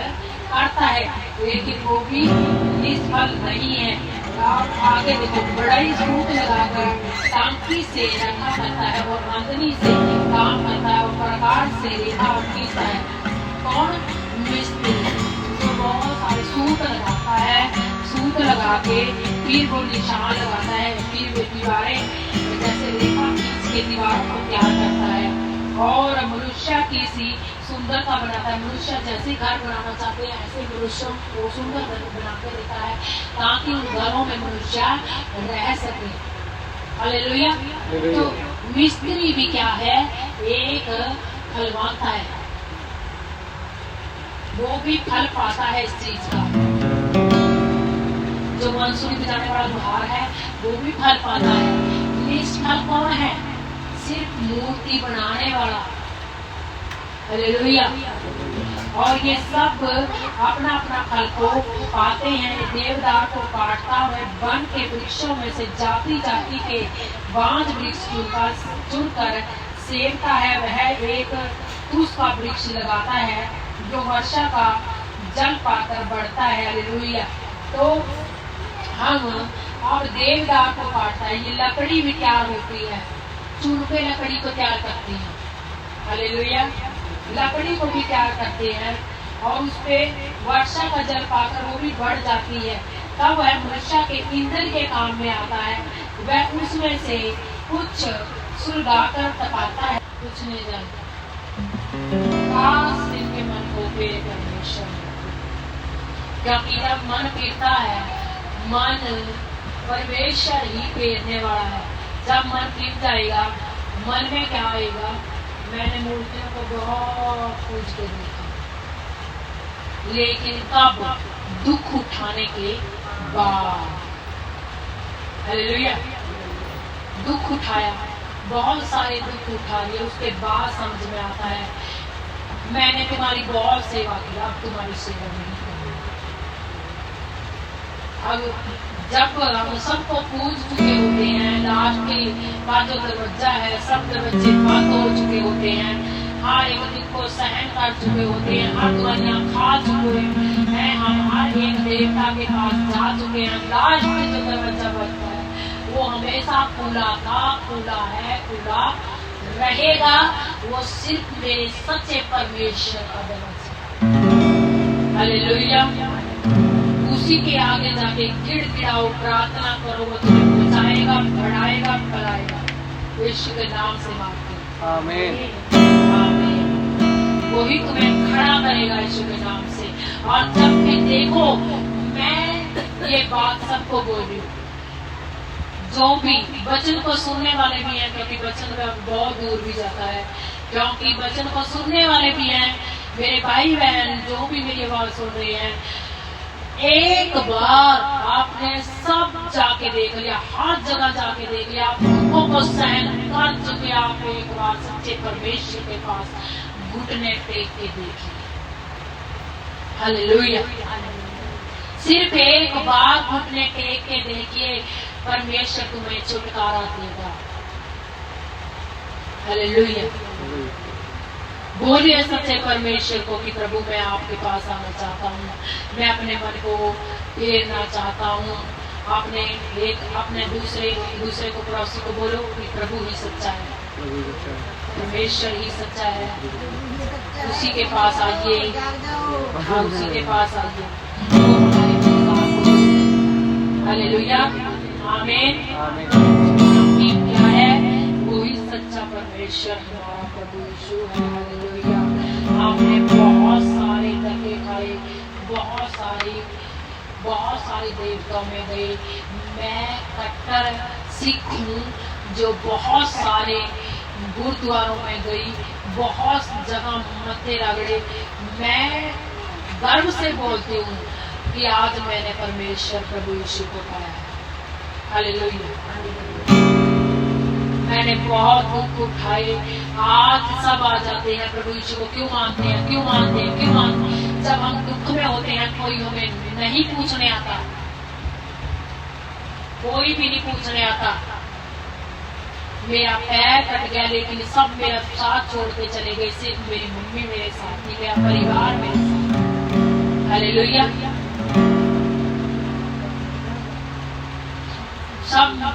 करता है, लेकिन वो भी निष्फल नहीं है। आप आगे देखो, बड़ा ही सूट लगाकर टांकी से रखा करता है और मंदनी से काम करता है और प्रकार से रेखा खींचता है। कौन? मिस्त्री। तो बहुत सारे सूट लगाता है, सूट लगा के फिर वो निशान लगाता है, फिर वो दीवारें जैसे रेखा खींच के दीवारों को तैयार करता है और मनुष्य की सी सुंदरता बनाता है। मनुष्य जैसे घर बनाना चाहते हैं ऐसे मनुष्यों को सुंदर घर बना के देता है ताकि उन घरों में मनुष्य रह सके। हालेलुया। तो मिस्त्री भी क्या है? एक फलवाता है, वो भी फल पाता है इस चीज का। जो बांसुरी बजाने वाला लोहार है वो भी फल पाता है। निष्फल कौन है? सिर्फ मूर्ति बनाने वाला। हालेलुया। और ये सब अपना अपना फल को पाते हैं। देवदार को काटता हुए वन के वृक्षों में से जाति जाति के 5 वृक्ष चुनकर सेवता है। वह एक तुस का वृक्ष लगाता है जो वर्षा का जल पाकर बढ़ता है। हालेलुया। तो हम अब देवदार को काटता है, ये लकड़ी भी तैयार होती है, चुन के लकड़ी को तैयार करती है। हालेलुया। लकड़ी को भी तैयार करते हैं और उस पे वर्षा का जल पाकर वो भी बढ़ जाती है। तब वह मनुष्य के ईंधन के काम में आता है। वह उसमें से कुछ सुलगाकर तपाता है, कुछ नहीं जानता। काश इनके मन को पेरे परमेश्वर, क्योंकि जब मन पीरता है, मन परमेश्वर ही पेरने वाला है। जब मन पीर जाएगा, मन में क्या आएगा? मैंने मूर्तियों को बहुत पूज के देखा, लेकिन कब? दुख उठाने के बाद। हालेलुया। दुख उठाया, बहुत सारे दुख उठा लिए, उसके बाद समझ में आता है मैंने तुम्हारी बहुत सेवा की, अब तुम्हारी सेवा नहीं करनी। अब जब हम सबको पूज चुके होते हैं, लास्ट के बाद जो दरवाजा है, सब दरवाजे बंद हो चुके होते हैं, हर एक दुख को सहन कर चुके होते हैं, हर दवाइयाँ खा चुके हैं, हम हर एक देवता के पास जा चुके हैं, लास्ट में जो दरवाजा बचता है वो हमेशा खुला था, खुला है, खुला रहेगा। वो सिर्फ मेरे सच्चे परमेश्वर का दरवाजा। हालेलुया। उसी के आगे जाके गिड़गिड़ाओ, प्रार्थना करो, वो तुम्हें बचाएगा, बढ़ाएगा, फैलाएगा। यीशु के नाम से मांगते हैं। आमीन। आमीन। वही तुम्हें खड़ा करेगा यीशु के नाम से। और जब भी देखो, मैं ये बात सबको बोल रही हूँ, जो भी वचन को सुनने वाले भी हैं, क्योंकि वचन में बहुत दूर भी जाता है, क्योंकि वचन को सुनने वाले भी हैं, मेरे भाई बहन जो भी मेरी आवाज सुन रहे हैं, एक बार आपने सब जाके देख लिया, हर जगह जाके देख लिया, दुखों को सहन कर चुके, आप एक बार सच्चे परमेश्वर के पास घुटने टेक के देखिए। हालेलुया। सिर्फ एक बार घुटने टेक के देखिए, परमेश्वर तुम्हें छुटकारा देगा। हालेलुया। बोलिए सच्चे परमेश्वर को कि प्रभु मैं आपके पास आना चाहता हूँ, मैं अपने मन को फेरना चाहता हूँ। अपने दूसरे को पड़ोसी को बोलो कि प्रभु ही सच्चा है, परमेश्वर ही सच्चा है, उसी के पास आइए, हाँ उसी के पास आइए। हालेलुया। आमीन। क्या है? वही सच्चा परमेश्वर हमारा प्रभु यीशु है। हालेलुया। आपने बहुत सारे धक्के खाए, बहुत सारी बहुत सारे देवताओं में गए। मैं कट्टर सिख हूँ जो बहुत सारे गुरुद्वारों में गई, बहुत जगह मत्थे रगड़े। मैं गर्व से बोलती हूँ कि आज मैंने परमेश्वर प्रभु यीशु को पाया है। हालेलुया। मैंने बहुत दुख उठाए। आज सब आ जाते हैं प्रभु यीशु को क्यों मानते हैं, क्यों मानते हैं, क्यों मानते हैं। जब हम दुख में होते हैं कोई हमें नहीं पूछने आता, कोई भी नहीं पूछने आता। मेरा पैर कट गया लेकिन सब मेरा साथ छोड़ के चले गए। सिर्फ मेरी मम्मी मेरे साथ थी, मेरा परिवार मेरे साथ। हालेलुया।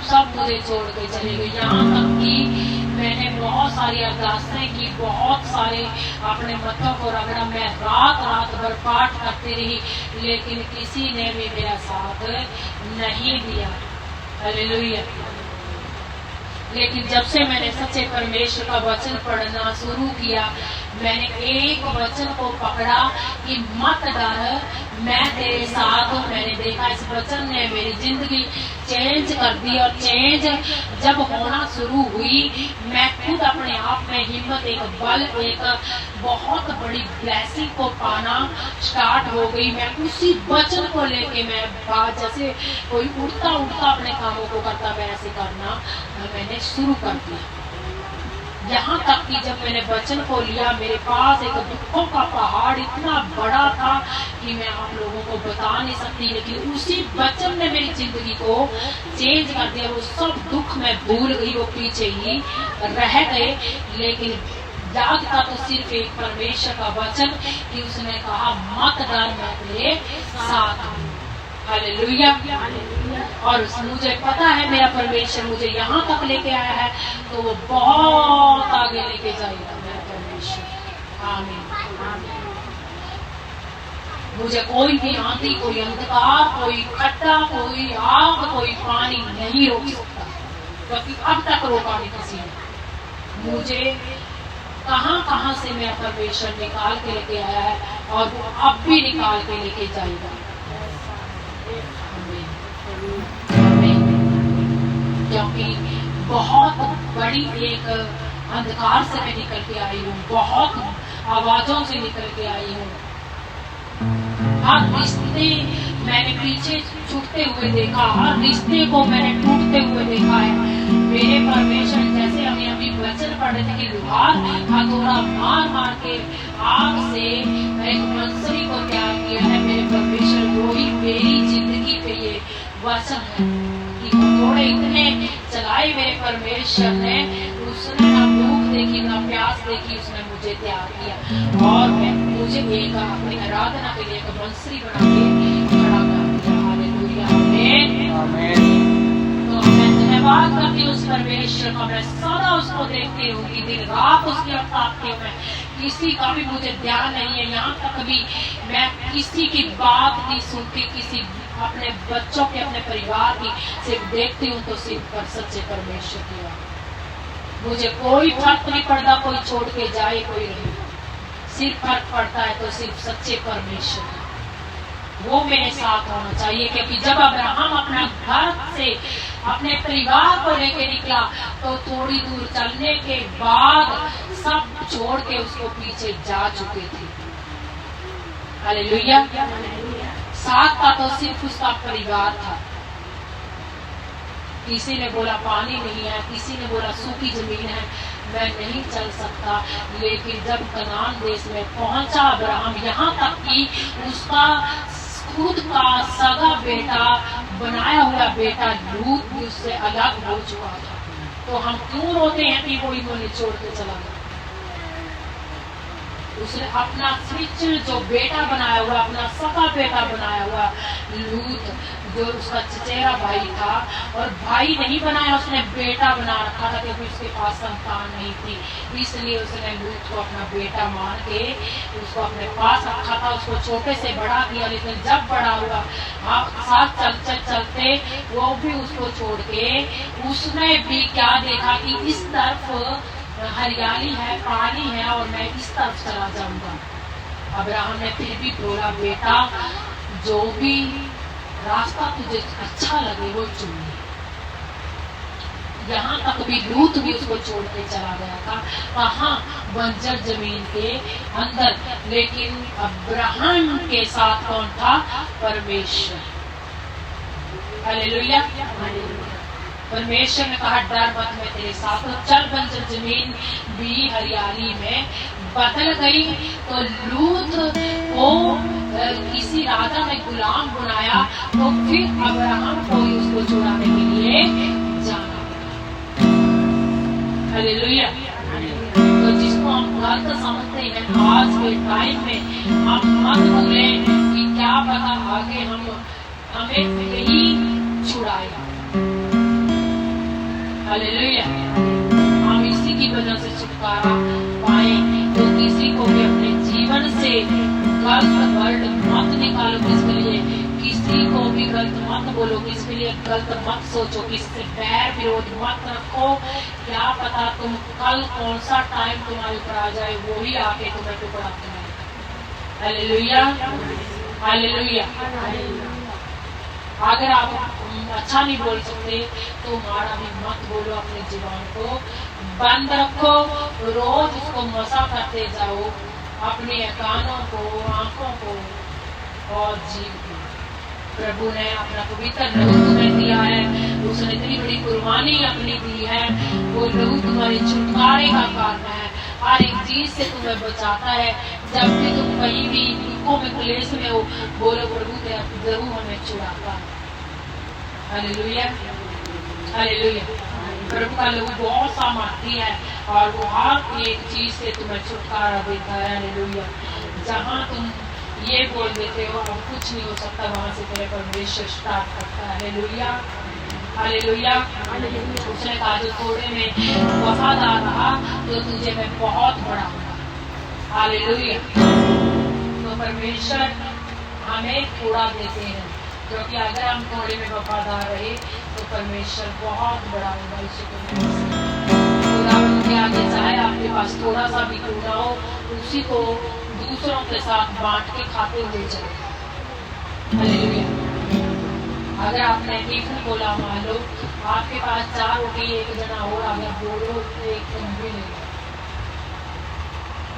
सब मुझे छोड़ के चले गए। यहाँ तक कि मैंने बहुत सारी अरदासें की, बहुत सारे अपने मत्थों को रगड़ा। मैं रात भर पाठ करती रही लेकिन किसी ने भी मेरा साथ नहीं दिया। हालेलुया। लेकिन जब से मैंने सच्चे परमेश्वर का वचन पढ़ना शुरू किया, मैंने एक वचन को पकड़ा कि मत डर, मैं तेरे साथ हूँ। मैंने देखा इस वचन ने मेरी जिंदगी चेंज कर दी। और चेंज जब होना शुरू हुई, मैं खुद अपने आप में हिम्मत, एक बल, एक बहुत बड़ी ब्लेसिंग को पाना स्टार्ट हो गई। मैं उसी वचन को लेके मैं जैसे कोई उड़ता अपने कामों को करता, मैं ऐसे करना मैंने शुरू कर दिया। यहाँ तक कि जब मैंने वचन को लिया, मेरे पास एक दुखों का पहाड़ इतना बड़ा था कि मैं आप लोगों को बता नहीं सकती। लेकिन उसी वचन ने मेरी जिंदगी को चेंज कर दिया। वो सब दुख मैं भूल गई, वो पीछे ही रह गए। लेकिन याद था तो सिर्फ एक परमेश्वर का वचन कि उसने कहा मत डर, मैं तेरे साथ हूँ। हालेलुया। और मुझे पता है मेरा परमेश्वर मुझे यहाँ तक लेके आया है तो वो बहुत आगे लेके जाएगा मेरा परमेश्वर। आमीन। मुझे कोई भी आंधी, कोई अंधकार, कोई खट्टा, कोई आग, कोई पानी नहीं रोक सकता, क्योंकि अब तक रोका नहीं किसी ने। मुझे कहां से मेरा परमेश्वर निकाल के लेके आया है और वो अब भी निकाल के लेके जाएगा। क्योंकि बहुत बड़ी एक अंधकार से मैं निकल के आई हूँ, बहुत आवाजों से निकल के आई हूँ। हर रिश्ते मैंने पीछे छूटते हुए देखा, हर रिश्ते को मैंने टूटते हुए देखा है। मेरे परमेश्वर जैसे हमें अभी वचन पढ़ रहे थे कि लुहार हथौड़ा मार के आग से एक मंसरी को तैयार किया है। मेरे परमेश्वर वही मेरी जिंदगी पे ये वचन है कि हथौड़े इतने चलाए मेरे परमेश्वर ने, उसने ना भूख देखी ना प्यास देखी, उसने मुझे तैयार किया और मुझे एक अपनी आराधना के लिए एक मंसरी बना के खड़ा कर दिया। हालेलुया। आमीन। तो मैं धन्यवाद करती हूँ उस परमेश्वर का। मैं सदा उसको देखती हूँ कि दिन रात उसकी ताकती हूँ। मैं किसी का भी मुझे ध्यान नहीं है, यहाँ तक भी मैं किसी की बात नहीं सुनती, किसी अपने बच्चों के, अपने परिवार की सिर्फ देखती हूँ तो सिर्फ पर सच्चे परमेश्वर की बात। मुझे कोई फर्क नहीं पड़ता कोई छोड़ के जाए कोई नहीं, सिर्फ फर्क पड़ता है तो सिर्फ सच्चे परमेश्वर का। वो मेरे साथ होना चाहिए। क्योंकि जब अब्राहम अपना घर से अपने परिवार को लेके निकला तो थोड़ी दूर चलने के बाद सब छोड़ के उसको पीछे जा चुके थे। हालेलुया। साथ का तो सिर्फ उसका परिवार था। किसी ने बोला पानी नहीं है, किसी ने बोला सूखी जमीन है, मैं नहीं चल सकता। लेकिन जब कनान देश में पहुंचा अब्राहम, यहाँ तक कि उसका खुद का सगा बेटा, बनाया हुआ बेटा लूत भी उससे अलग हो चुका था। तो हम क्यों रोते हैं कि वो इन्होंने छोड़ के चला गया। उसने अपना स्विच जो बेटा बनाया हुआ, अपना सगा बेटा बनाया हुआ लूत, जो उसका चचेरा भाई था, और भाई नहीं बनाया, उसने बेटा बना रखा था क्योंकि उसके पास संतान नहीं थी। इसलिए उसने लूत को अपना बेटा मान के उसको अपने पास रखा था, उसको छोटे से बड़ा किया। लेकिन जब बड़ा हुआ, साथ चलते वो भी उसको छोड़ के, उसने भी क्या देखा कि इस तरफ हरियाली है, पानी है और मैं इस तरफ चला जाऊंगा। अब्राहम ने फिर भी बोला बेटा जो भी रास्ता तुझे अच्छा लगे वो चुन ले। यहाँ तक भी लूत भी उसको छोड़ के चला गया था, कहाँ, बंजर जमीन के अंदर। लेकिन अब्राहम के साथ कौन था? परमेश्वर। हालेलुया। परमेश्वर ने कहा डर मत, मैं तेरे साथ हूं। चल। बंजर जमीन भी हरियाली में बदल गई। तो लूत को किसी राजा ने गुलाम बनाया, तो फिर अब्राहम को उसको छुड़ाने के लिए जाना। हालेलुया। तो जिसको हम गलत समझते हैं आज के टाइम में, हम मत बोलें कि क्या पता आगे हमें यही छुड़ाएगा। हालेलुया। हम इसी की वजह से छुटकारा पाए। तो किसी को भी अपने जीवन से गलत वर्ड मत निकालो किसके लिए, किसी को भी गलत मत बोलो, किसके लिए गलत मत सोचो, किससे बैर विरोध मत रखो। क्या पता तुम कल कौन सा टाइम तुम्हारे ऊपर आ जाए, वो ही आके तुम्हें टुकड़ा तुम्हें। हालेलुया। हालेलुया। अगर आप अच्छा नहीं बोल सकते तो माड़ा भी मत बोलो, अपने जीवन को बंद रखो, रोज उसको मसा करते जाओ, अपने कानों को, आंखों को और जीव को। प्रभु ने अपना पवित्र लहू तुम्हें दिया है, उसने इतनी बड़ी कुर्बानी अपनी दी है, वो लहू तुम्हारे छुटकारे का कारण है, हर एक चीज से तुम्हें बचाता है। जब भी तुम कहीं भी दुखों में, क्लेश में हो, बोलो प्रभु तेरा लहू हमें छुड़ाता है। हालेलुया। हालेलुया। प्रभु का लहू बहुत सामर्थी है और वो हर एक चीज से तुम्हें छुटकारा देता है। हालेलुया। जहाँ तुम ये बोल देते हो अब कुछ नहीं हो सकता, वहां से तेरे परमेश्वर स्टार्ट करता है। हालेलुया। हालेलुया। उसने कहा जो थोड़े में वफादार रहा तो तुझे मैं बहुत बढ़ाऊंगा। हालेलुया। तो परमेश्वर हमें थोड़ा देते हैं, क्योंकि अगर हम थोड़े में वफादार रहे तो परमेश्वर बहुत बढ़ाऊंगा। उदाहरण के आगे चाहे आपके पास थोड़ा सा भी टूटा हो, उसी को दूसरों के साथ बांट के खाते हुए चले। हालेलुया। अगर आपने टिफिन बोला, मान लो आपके पास 4 रोटी, एक जना और आ गया, 2 रोटी एक भी नहीं,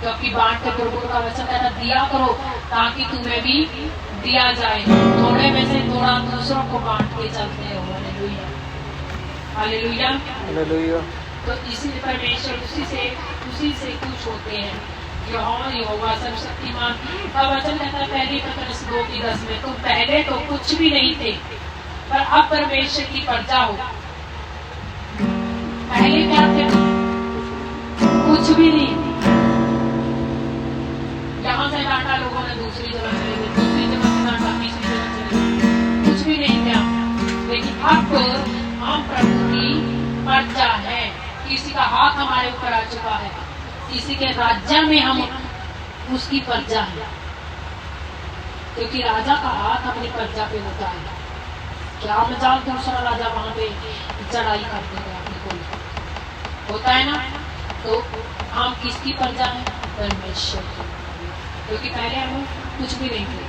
क्योंकि बांट के प्रभु का वचन कहता दिया करो ताकि तुम्हें भी दिया जाए। थोड़े में से थोड़ा दूसरों को बांट के चलते हो। हालेलुया। हालेलुया। हालेलुया। तो इसीलिए परमेश्वर उसी से खुश होते हैं। यहोवा सर्वशक्तिमान का वचन कहता है पहली पत्रस 2:10 में, तुम पहले तो कुछ भी नहीं थे पर अब परमेश्वर की प्रजा हो। पहले क्या थे? कुछ भी नहीं। यहाँ से डांटा लोगों ने, दूसरी जगह चले गए, दूसरी जगह से डांटा, तीसरी जगह चले गए, कुछ भी नहीं था। लेकिन अब हम प्रभु की प्रजा है, किसी का हाथ हमारे ऊपर आ चुका है, किसी के राज्य में हम उसकी प्रजा है, क्योंकि राजा का हाथ अपनी प्रजा पे होता है। क्या मजाल दूसरा राजा वहां पे चढ़ाई कर देगा अपने को, होता है ना। तो हम किसकी प्रजा है? परमेश्वर की। क्योंकि पहले हम कुछ भी नहीं थे,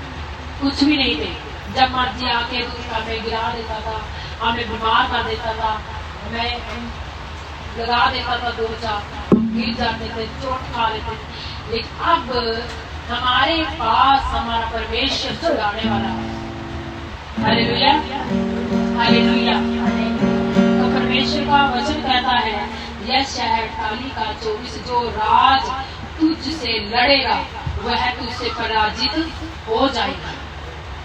कुछ भी नहीं थे। जब मर्जी आके दूसरा हमें गिरा देता था, हमें बीमार कर देता था, हमें लगा देता था, 2-4 गिर जाते थे, चोट खा लेते थे। लेकिन अब हमारे पास हमारा परमेश्वर छुड़ाने वाला है। हालेलुया। हालेलुया। तो परमेश्वर का वचन कहता है यशायाह 48:24, जो राज तुझसे लड़ेगा वह तुझसे पराजित हो जाएगा।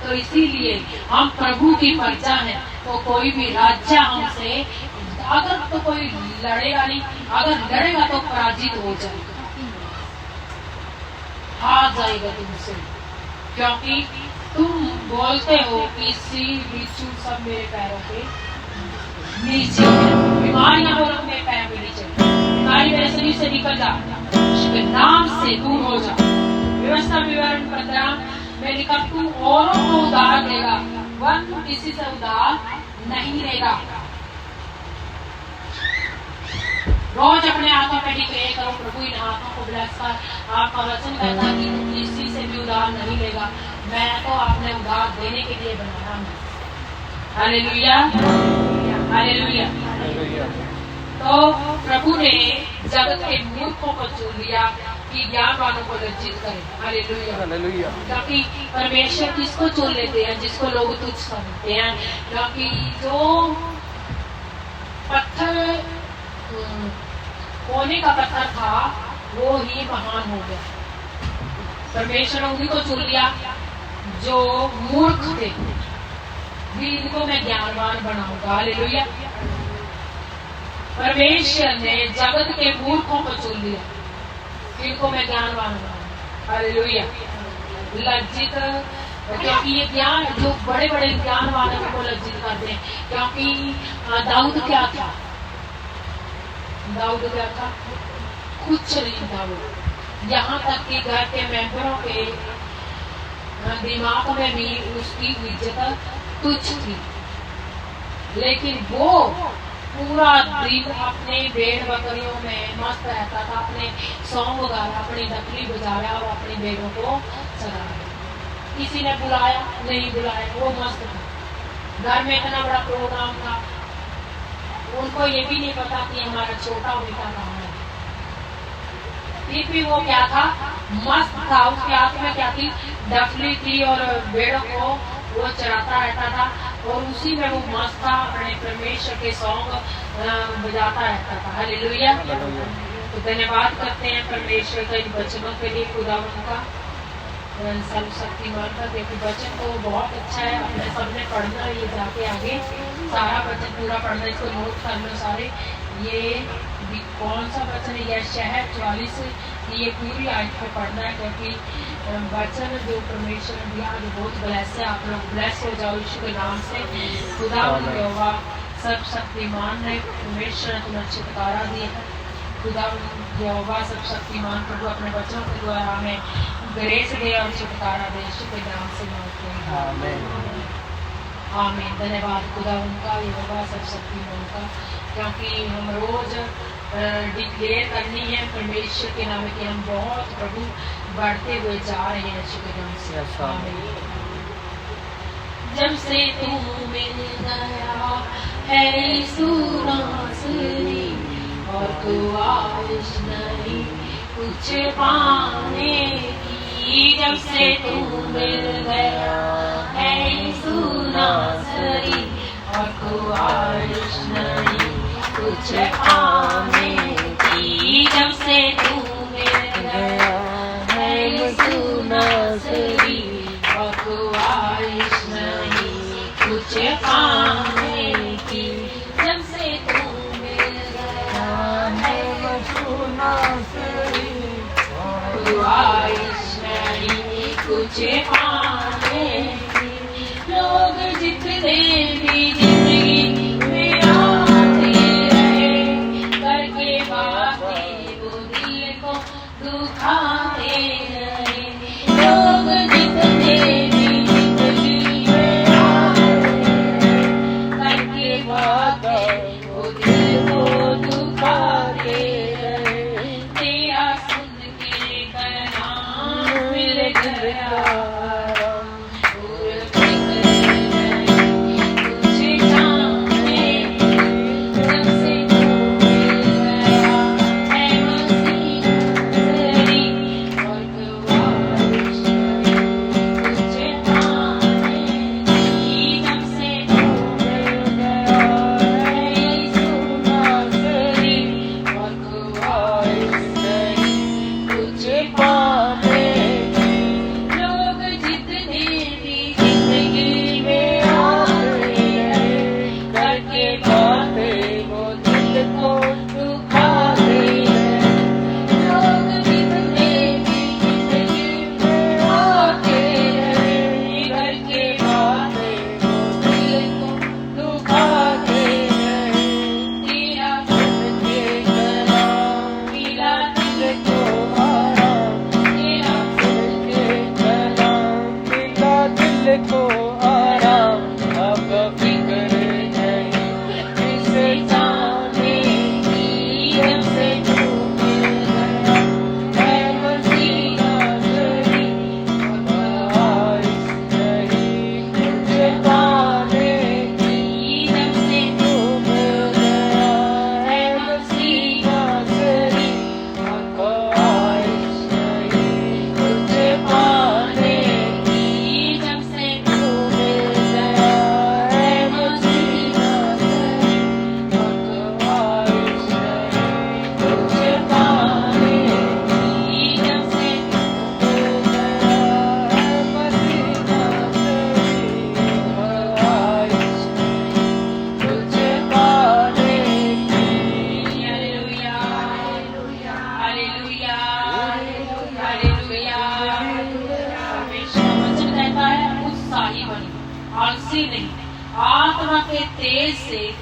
तो इसीलिए हम प्रभु की प्रजा हैं, तो कोई भी राज्य हमसे अगर तो कोई लड़ेगा नहीं, अगर लड़ेगा तो पराजित हो जाएगा, हार जाएगा तुमसे। क्योंकि तुम बोलते हो कि सी बिच्छू सब मेरे पैरों पे नीचे है, बीमारियां हो मेरे पैरों पे नीचे, बीमारी मेरे शरीर से निकल जा, नाम से दूर हो जा। व्यवस्था विवरण 15 में लिखा तू औरों को उधार देगा, वह किसी से उधार नहीं लेगा। रोज अपने हाथों पे डिक्लेयर करो, प्रभु इन हाथों को ब्लेस कर। आपका वचन कहता है कि किसी से भी उधार नहीं लेगा, मैं तो आपने उधार देने के लिए बनाया हूँ। Hallelujah, hallelujah. तो प्रभु ने जगत के मूर्खों को चुन लिया कि ज्ञानवानों को लज्जित करे। हालेलुया। क्योंकि परमेश्वर किसको चुन लेते हैं? जिसको लोग तुच्छ समझते हैं। क्योंकि जो पत्थर कोने का पत्थर था वो ही महान हो गया। परमेश्वर ने उन्हीं को चुन लिया जो मूर्ख थे, भी इनको मैं ज्ञानवान बनाऊंगा। हालेलुया। परमेश्वर ने जगत के मूर्खों को चुन लिया, इनको मैं ज्ञानवान बनाऊंगा। हालेलुया। लज्जित, क्योंकि ये ज्ञान जो बड़े बड़े ज्ञानवान है उनको लज्जित करते हैं। क्योंकि दाऊद क्या था? दाऊद क्या था? कुछ नहीं था वो। यहाँ तक कि घर के मेंबरों के दिमाग में भी उसकी इज्जत तुच्छ थी, लेकिन वो पूरा दिन अपने भेड़ बकरियों में मस्त रहता था, अपने सॉन्ग गा रहा, अपनी डफली बजा रहा और अपनी भेड़ों को चला रहा। किसी ने बुलाया? नहीं बुलाया, वो मस्त था। घर में इतना बड़ा प्रोग्राम था, उनको ये भी नहीं पता कि हमारा छोटा बेटा कहाँ है। फिर भी वो क्या था? मस्त था। उसके हाथ में क्या थी? डफली थी और भेड़ों को वो चराता रहता था और उसी में वो मस्त था, अपने परमेश्वर के सॉन्ग बजाता रहता था। हालेलुया। तो धन्यवाद करते हैं परमेश्वर का इन वचनों के लिए, खुदावन का, सर्वशक्तिमान का। देखो वचन तो बहुत अच्छा है, अपने सबने पढ़ना है। ये जाके आगे सारा वचन पूरा पढ़ना, इसको नोट कर लो सारे। ये कौन सा वचन है? यह शहर 44, ये पूरी आयत पे पढ़ना है, क्योंकि वचन जो परमेश्वर ने दिया जो बहुत ब्लेस है। आप लोग ब्लेस हो जाओ यीशु के नाम से। खुदा यहोवा सर्वशक्तिमान ने, परमेश्वर ने तुम्हें छुटकारा दी है। खुदा यहोवा सर्वशक्तिमान प्रभु अपने बच्चों के द्वारा हमें ग्रेस दे और छुटकारा दे, यीशु के नाम से मांगते हैं। आमीन। धन्यवाद खुदा उनका, यहोवा सर्वशक्तिमान का, क्योंकि हम रोज डिक्लेयर करनी है परमेश्वर के नाम कि हम बहुत प्रभु बढ़ते हुए जा रहे हैं यीशु के नाम से। आमीन। जब से तू मिल गया है यीशु नासरी, और तू आश नहीं कुछ पाने की। जब से तू मिल गया है यीशु नासरी, और तू आश नहीं कुछ पाने की। जब से तू मिल गया है यीशु नासरी, और तू आश नहीं कुछ पाने की। जब से तू मिल गया है यीशु नासरी, तू आश नहीं कुछ पाने की। लोग जितने भी जिंदगी में आते रहे, करके बातें वो दिल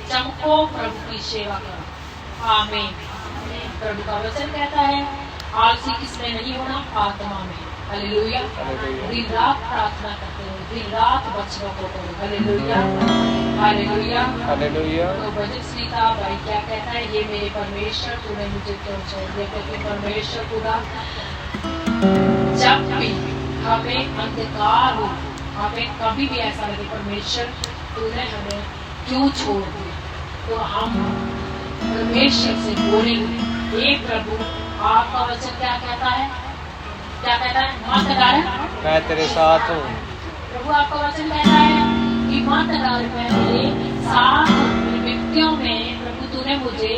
चमको, प्रभु की सेवा करो। आमीन। प्रभु का वचन कहता है आलसी किसमें नहीं होना, आत्मा में। हालेलुया। दिन रात प्रार्थना करते हो, दिन रात वचनों को करो। Hallelujah, hallelujah, hallelujah. तो भजन सीता भाई क्या कहता है, ये मेरे परमेश्वर तूने मुझे क्यों छोड़ दिया, क्योंकि परमेश्वर खुदा जब भी हमें अंधकार हो, हमें कभी भी ऐसा लगे परमेश्वर तूने हमें क्यों छोड़ दिया, तो हम परमेश्वर से बोलेंगे, हे प्रभु आपका वचन क्या कहता है, क्या कहता है, मत डर मैं तेरे साथ हूँ। प्रभु आपका वचन कहता है कि मत डर मैं तेरे साथ हूँ। व्यक्तियों में प्रभु तूने मुझे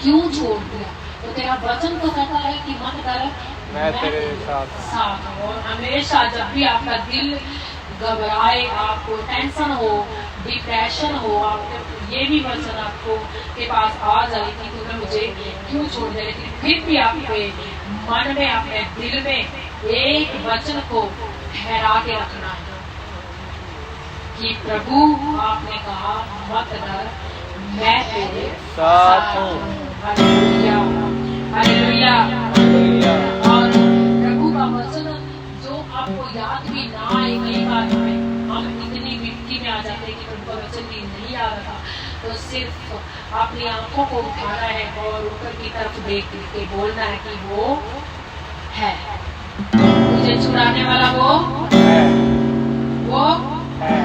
क्यों छोड़ दिया, तो तेरा वचन तो कहता है कि मत डर मैं तेरे साथ हूँ। और हमेशा जब भी आपका दिल घबराए, आपको टेंशन हो, डिप्रेशन हो, आपको ये भी वचन आपको के पास आ जाए कि तूने मुझे क्यों छोड़ दिया, लेकिन फिर भी आपके मन में, अपने दिल में एक वचन को ठहरा के रखना है कि प्रभु आपने कहा मत डर मैं तेरे साथ हूँ। Hallelujah, hallelujah, hallelujah. और प्रभु का वचन जो आपको याद भी ना आए, कई बार हम इतनी मिट्टी में आ जाते हैं कि प्रभु का वचन भी नहीं आ रहा, तो सिर्फ अपनी आंखों को उठाना है और ऊपर की तरफ देख के बोलना है कि वो है, मुझे छुड़ाने वाला वो है, वो है।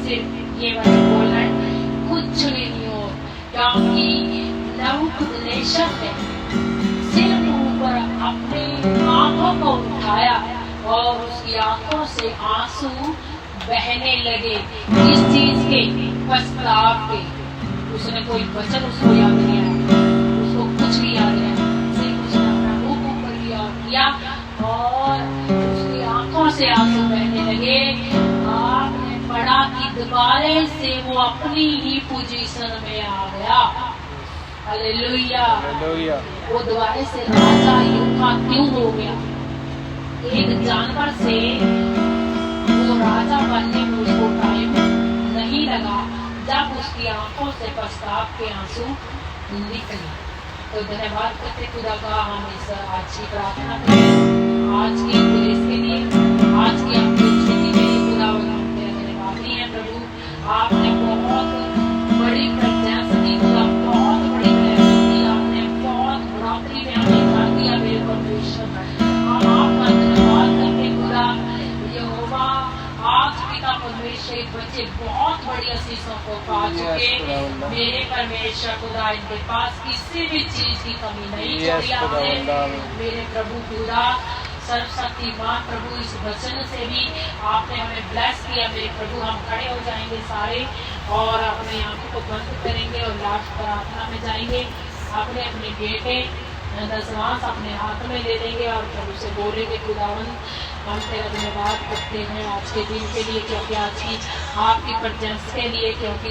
सिर्फ ये वचन बोलना है, कुछ नहीं हो, क्योंकि नबूकदनेस्सर ने सिर्फ ऊपर अपनी आंखों को उठाया और उसकी आंखों से आंसू बहने लगे। किस चीज के? पछताव के। उसने कोई वचन उसको याद नहीं आया, उसको कुछ भी याद नहीं आया, सिर्फ उसने अपना मुंह ऊपर किया और उसकी आंखों से आंसू बहने लगे। आपने पढ़ा कि दोबारे से वो अपनी ही पोजीशन में आ गया। Hallelujah, hallelujah. वो दोबारा से राजा यूं क्यों हो गया? एक जानवर से वो राजा बनने में उसको टाइम नहीं लगा, जब उसकी आंखों से पछताव के आंसू निकले। तो धन्यवाद करते खुदा का, हम इस आज की प्रार्थना करें, आज की उपदेश के लिए, आज की आपकी स्थिति के लिए खुदा तेरा धन्यवादी है प्रभु। आपने बहुत बड़ी प्रशंसा दी खुदा, बहुत बड़ी प्रशंसा, आपने बहुत बढ़ोतरी में हमें कर दिया मेरे परमेश्वर। हम आपका धन्यवाद करते खुदा। यहोवा आज पिता परमेश्वर बच्चे बहुत बड़ी आशीषों को पा चुके, मेरे परमेश्वर खुदा, इनके पास किसी भी चीज की कमी नहीं छोड़ी आपने मेरे प्रभु खुदा। सर्वशक्तिमान प्रभु, इस वचन से भी आपने हमें ब्लेस किया मेरे प्रभु। हम खड़े हो जाएंगे सारे और अपने आंखों को बंद करेंगे और लास्ट प्रार्थना में जाएंगे। अपने अपने बेटे दशवांश अपने हाथ में ले लेंगे और प्रभु से बोलेंगे खुदावन हम तेरा धन्यवाद करते हैं आज के दिन के लिए, क्योंकि आज की आपकी प्रेजेंस के लिए, क्योंकि